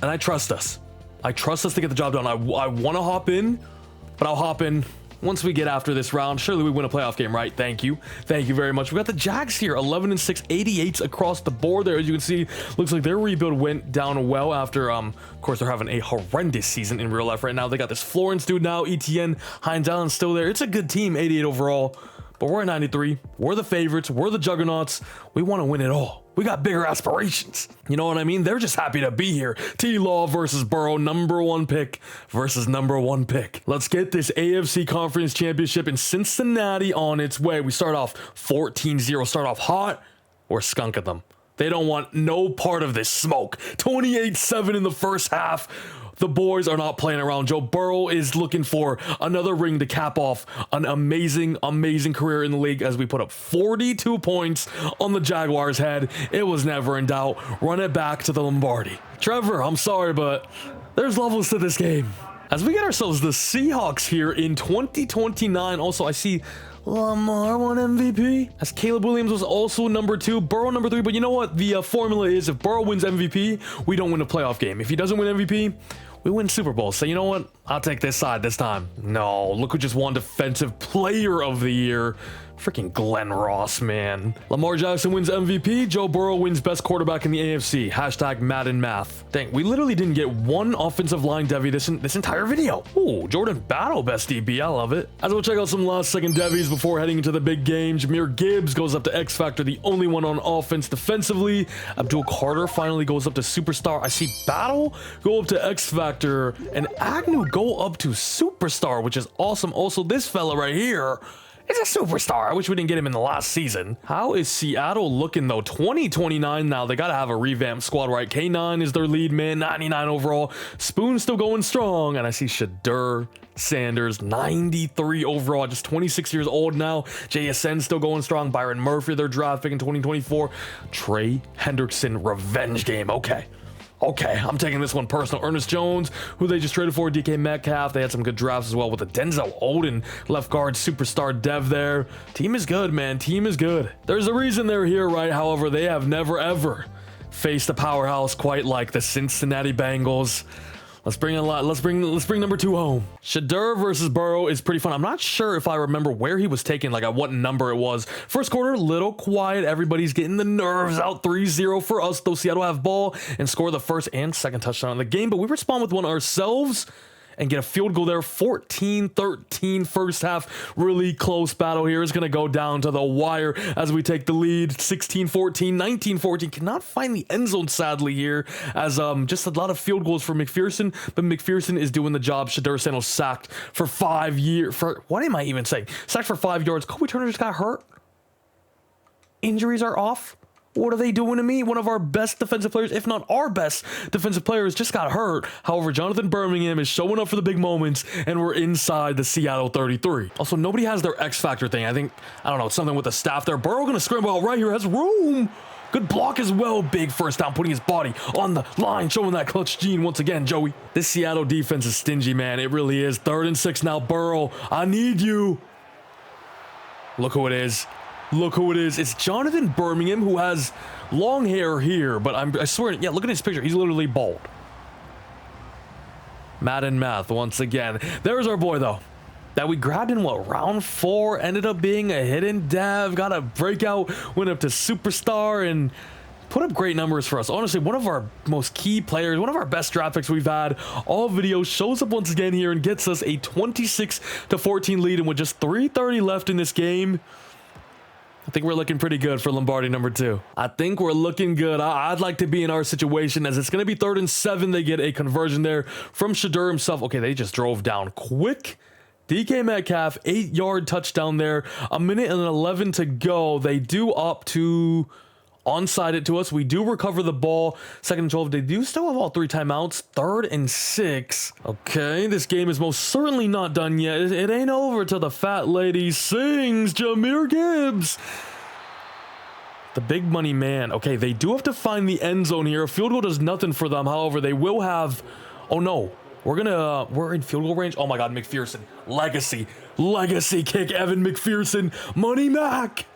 and I trust us. I trust us to get the job done. I want to hop in, but I'll hop in once we get after this round. Surely we win a playoff game, right? Thank you very much. We got the Jags here, 11-6, 88s across the board there. As you can see, looks like their rebuild went down well after of course they're having a horrendous season in real life right now. They got this Florence dude now, ETN, Hines Allen still there. It's a good team, 88 overall. but we're at 93. We're the favorites. We're the juggernauts. We want to win it all. We got bigger aspirations. You know what I mean? They're just happy to be here. T-Law versus Burrow, #1 pick versus #1 pick. Let's get this AFC Conference Championship in Cincinnati on its way. We start off 14-0, start off hot. We're skunking them. They don't want no part of this smoke. 28-7 in the first half. The boys are not playing around. Joe Burrow is looking for another ring to cap off an amazing, amazing career in the league as we put up 42 points on the Jaguars' head. It was never in doubt. Run it back to the Lombardi. Trevor, I'm sorry, but there's levels to this game. As we get ourselves the Seahawks here in 2029. Also, I see Lamar won MVP, as Caleb Williams was also #2, Burrow #3. But you know what? The formula is if Burrow wins MVP, we don't win a playoff game. If he doesn't win MVP, we win Super Bowl. So you know what? I'll take this side this time. No, look who just won Defensive Player of the Year. Freaking Glenn Ross, man. Lamar Jackson wins MVP. Joe Burrow wins best quarterback in the AFC. Hashtag Madden math. Dang, we literally didn't get one offensive line devy this entire video. Ooh, Jordan Battle best DB. I love it. As we'll check out some last second devies before heading into the big game. Jameer Gibbs goes up to X Factor, the only one on offense defensively. Abdul Carter finally goes up to Superstar. I see Battle go up to X Factor and Agnew go up to Superstar, which is awesome. Also, this fella right here is a superstar. I wish we didn't get him in the last season. How is Seattle looking though? 2029 now. They got to have a revamped squad, right? K9 is their lead man, 99 overall. Spoon's still going strong. And I see Shadur Sanders, 93 overall, just 26 years old now. JSN still going strong. Byron Murphy, their draft pick in 2024. Trey Hendrickson, revenge game. Okay, I'm taking this one personal. Ernest Jones, who they just traded for, DK Metcalf. They had some good drafts as well with the Denzel Oden left guard superstar dev there. Team is good, man. Team is good. There's a reason they're here, right? However, they have never, ever faced a powerhouse quite like the Cincinnati Bengals. Let's bring #2 home. Shadur versus Burrow is pretty fun. I'm not sure if I remember where he was taken, like at what number it was. First quarter, little quiet. Everybody's getting the nerves out. 3-0 for us, though. Seattle have ball and score the first and second touchdown in the game, but we respond with one ourselves and get a field goal there. 14-13 first half. Really close battle here. It's going to go down to the wire as we take the lead. 16-14, 19-14. Cannot find the end zone, sadly, here, as just a lot of field goals for McPherson, but McPherson is doing the job. Shadur Sanders sacked for 5 years. What am I even saying? Sacked for 5 yards. Kobe Turner just got hurt. Injuries are off. What are they doing to me? One of our best defensive players, if not our best defensive players, just got hurt. However, Jonathan Birmingham is showing up for the big moments, and we're inside the Seattle 33. Also, nobody has their X Factor thing. I don't know, it's something with the staff there. Burrow gonna scramble out right here, has room. Good block as well. Big first down, putting his body on the line, showing that clutch gene once again, Joey. This Seattle defense is stingy, man. It really is. 3rd and 6 now. Burrow, I need you. Look who it is. Look who it is. It's Jonathan Birmingham, who has long hair here, but I swear, yeah, look at his picture. He's literally bald. Madden math once again. There's our boy, though, that we grabbed in, what, round 4, ended up being a hidden dev, got a breakout, went up to superstar, and put up great numbers for us. Honestly, one of our most key players, one of our best draft picks we've had all video, shows up once again here and gets us a 26-14 lead, and with just 3:30 left in this game, I think we're looking pretty good for Lombardi #2. I think we're looking good. I'd like to be in our situation, as it's going to be 3rd and 7. They get a conversion there from Shadur himself. Okay, they just drove down quick. DK Metcalf, 8-yard touchdown there. 1:11 to go. They do opt to onside it to us. We do recover the ball. 2nd and 12. They do still have all 3 timeouts. 3rd and 6. Okay, this game is most certainly not done yet. It ain't over till the fat lady sings. Jameer Gibbs, the big money man. Okay, they do have to find the end zone here. A field goal does nothing for them. However, they will have... Oh, no. We're in field goal range. Oh, my God, McPherson. Legacy kick, Evan McPherson. Money Mac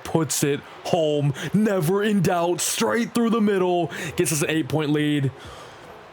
puts it home, never in doubt, straight through the middle, gets us an 8-point lead.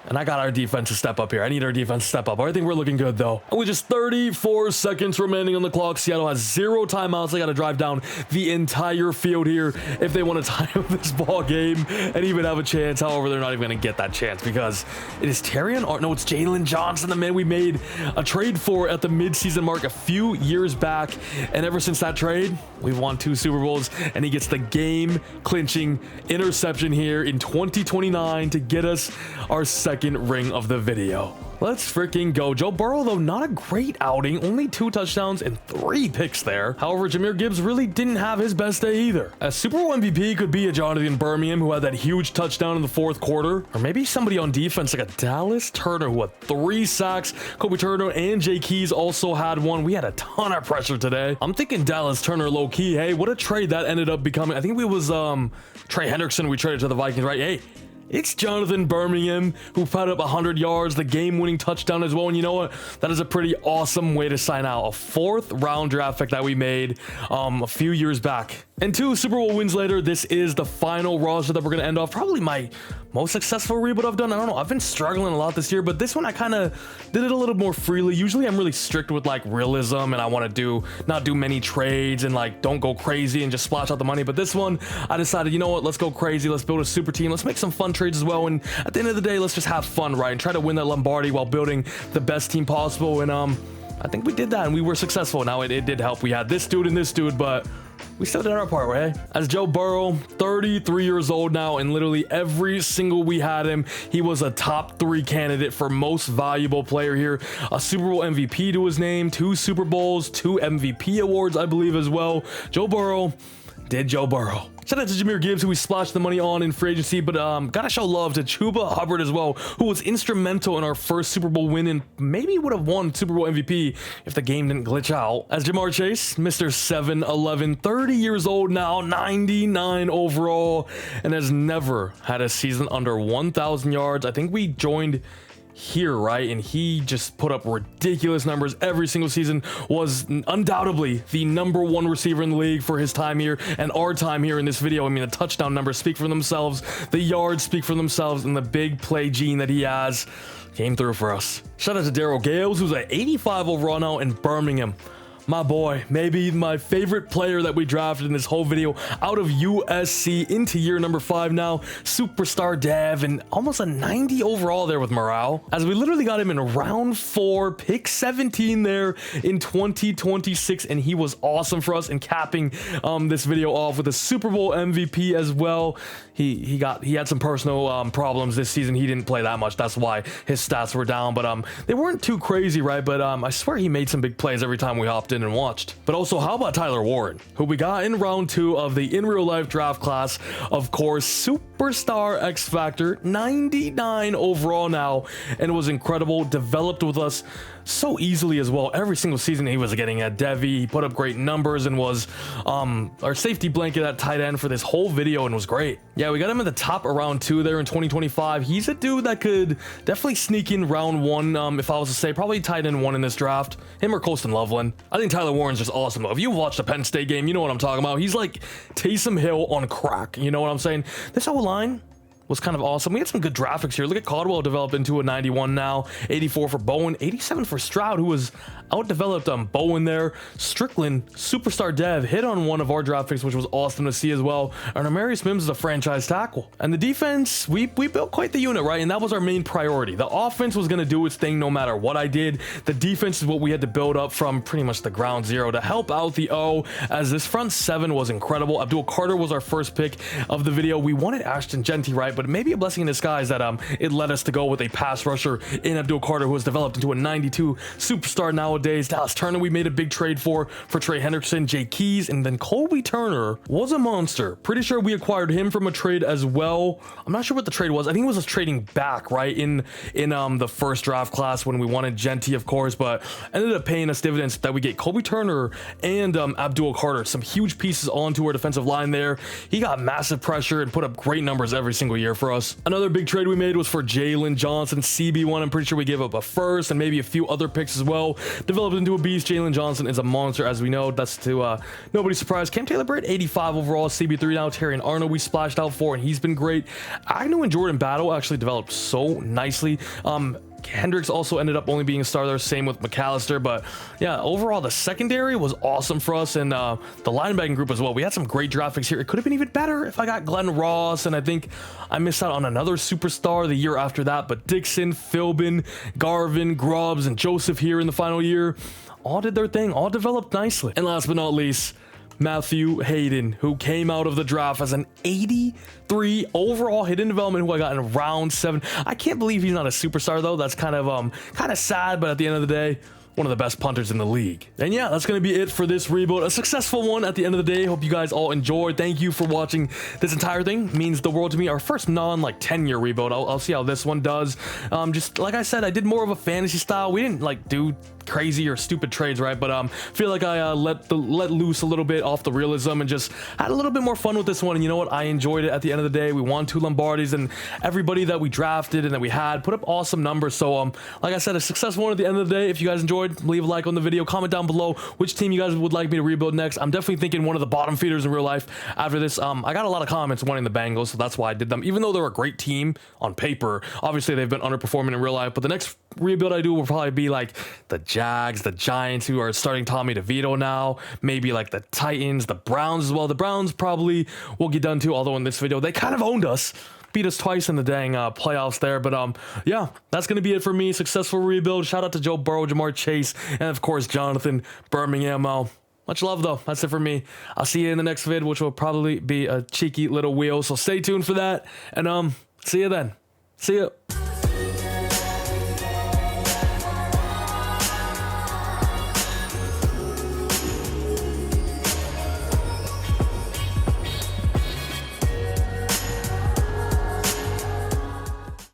And I got our defense to step up here. I need our defense to step up. I think we're looking good, though. And with just 34 seconds remaining on the clock, Seattle has 0 timeouts. They got to drive down the entire field here if they want to tie up this ball game and even have a chance. However, they're not even going to get that chance because it is Terrion, or no, it's Jalen Johnson, the man we made a trade for at the midseason mark a few years back. And ever since that trade, we've won 2 Super Bowls, and he gets the game-clinching interception here in 2029 to get us our second ring of the video. Let's freaking go. Joe Burrow, though, not a great outing. Only 2 touchdowns and 3 picks there. However, Jahmyr Gibbs really didn't have his best day either. A Super Bowl MVP could be a Jonathan Birmingham, who had that huge touchdown in the 4th quarter. Or maybe somebody on defense like a Dallas Turner, who had 3 sacks. Kobe Turner and Jay Keys also had 1. We had a ton of pressure today. I'm thinking Dallas Turner low-key. Hey, what a trade that ended up becoming. I think it was Trey Hendrickson we traded to the Vikings, right? Hey, it's Jonathan Birmingham who put up 100 yards, the game-winning touchdown as well. And you know what? That is a pretty awesome way to sign out. A 4th round draft pick that we made a few years back. And 2 Super Bowl wins later, this is the final roster that we're going to end off. Probably my most successful rebuild I've done. I don't know. I've been struggling a lot this year, but this one I kind of did it a little more freely. Usually I'm really strict with like realism, and I want to not do many trades and like don't go crazy and just splash out the money. But this one, I decided, you know what? Let's go crazy. Let's build a super team. Let's make some fun trades as well. And at the end of the day, let's just have fun, right? And try to win that Lombardi while building the best team possible. And I think we did that, and we were successful. Now it did help. We had this dude and this dude, but we still did our part, right? As Joe Burrow, 33 years old now, and literally every single we had him, he was a top 3 candidate for most valuable player here. A Super Bowl MVP to his name, 2 Super Bowls, 2 MVP awards, I believe, as well. Joe Burrow did Joe Burrow. Shout out to Jahmyr Gibbs, who we splashed the money on in free agency, but gotta show love to Chuba Hubbard as well, who was instrumental in our first Super Bowl win and maybe would have won Super Bowl MVP if the game didn't glitch out. As Jamar Chase, Mr. 7'11", 30 years old now, 99 overall, and has never had a season under 1,000 yards. I think we joined here, right? And he just put up ridiculous numbers every single season, was undoubtedly the #1 receiver in the league for his time here and our time here in this video. I mean, the touchdown numbers speak for themselves, the yards speak for themselves, and the big play gene that he has came through for us. Shout out to Daryl Gales, who's at 85 overall now in Birmingham. My boy, maybe my favorite player that we drafted in this whole video, out of USC into year number 5 now, superstar dev, and almost a 90 overall there with morale, as we literally got him in round 4, pick 17 there in 2026, and he was awesome for us. And capping this video off with a Super Bowl MVP as well. He had some personal problems this season. He didn't play that much. That's why his stats were down, but they weren't too crazy, right? But I swear he made some big plays every time we hopped in and watched. But also, how about Tyler Warren, who we got in round 2 of the in real life draft class? Of course, superstar X Factor, 99 overall now, and was incredible. Developed with us so easily as well. Every single season he was getting a Devi. He put up great numbers and was our safety blanket at tight end for this whole video and was great. Yeah, we got him at the top of round 2 there in 2025. He's a dude that could definitely sneak in round 1, if I was to say, probably tight end 1 in this draft. Him or Colston Loveland. I think Tyler Warren's just awesome though. If you watched the Penn State game, you know what I'm talking about. He's like Taysom Hill on crack. You know what I'm saying? This whole line was kind of awesome. We had some good graphics here. Look at Caldwell developed into a 91 now, 84 for Bowen, 87 for Stroud, who was outdeveloped on Bowen there. Strickland, superstar dev, hit on one of our draft picks, which was awesome to see as well. And Amarius Mims is a franchise tackle. And the defense, we built quite the unit, right? And that was our main priority. The offense was going to do its thing no matter what I did. The defense is what we had to build up from pretty much the ground zero to help out the O, as this front 7 was incredible. Abdul Carter was our first pick of the video. We wanted Ashton Genty, right? But maybe a blessing in disguise that it led us to go with a pass rusher in Abdul Carter, who has developed into a 92 superstar nowadays. Dallas Turner we made a big trade for Trey Hendrickson, Jay Keys, and then Colby Turner was a monster. Pretty sure we acquired him from a trade as well. I'm not sure what the trade was. I think it was us trading back, right, in the first draft class when we wanted Genty, of course, but ended up paying us dividends that we get Colby Turner and Abdul Carter, some huge pieces onto our defensive line there. He got massive pressure and put up great numbers every single year. year for us. Another big trade we made was for Jalen Johnson, CB1. I'm pretty sure we gave up a first and maybe a few other picks as well. Developed into a beast. Jalen Johnson is a monster, as we know. That's to nobody's surprise. Cam Taylor-Britt, 85 overall, CB3 now. Terry and Arnold we splashed out for, and he's been great. Agnew and Jordan Battle actually developed so nicely. Hendricks also ended up only being a star there, same with McAllister. But yeah, overall the secondary was awesome for us, and the linebacking group as well. We had some great draft picks here. It could have been even better if I got Glenn Ross, and I think I missed out on another superstar the year after that. But Dixon, Philbin, Garvin, Grubbs, and Joseph here in the final year all did their thing, all developed nicely. And last but not least, Matthew Hayden, who came out of the draft as an 83 overall hidden development, who I got in round 7. I can't believe he's not a superstar though. That's kind of sad, but at the end of the day, one of the best punters in the league. And yeah, that's going to be it for this rebuild. A successful one at the end of the day. Hope you guys all enjoyed. Thank you for watching this entire thing. It means the world to me. Our first non 10-year rebuild. I'll see how this one does. Just like I said, I did more of a fantasy style. We didn't do crazy or stupid trades, right? But feel like I let loose a little bit off the realism and just had a little bit more fun with this one. And you know what? I enjoyed it. At the end of the day, we won 2 Lombardis, and everybody that we drafted and that we had put up awesome numbers. So like I said, a successful one at the end of the day. If you guys enjoyed, leave a like on the video, comment down below which team you guys would like me to rebuild next. I'm definitely thinking one of the bottom feeders in real life after this. I got a lot of comments wanting the Bengals, so that's why I did them. Even though they're a great team on paper, obviously they've been underperforming in real life. But the next rebuild I do will probably be like the Jags, the Giants, who are starting Tommy DeVito now, maybe like the Titans, the Browns as well. The Browns probably will get done too, although in this video they kind of owned us, beat us twice in the dang playoffs there. But yeah, that's gonna be it for me. Successful rebuild. Shout out to Joe Burrow, Jamar Chase, and of course Jonathan Birmingham. Much love though. That's it for me. I'll see you in the next vid, which will probably be a cheeky little wheel, so stay tuned for that, and see you then. See ya.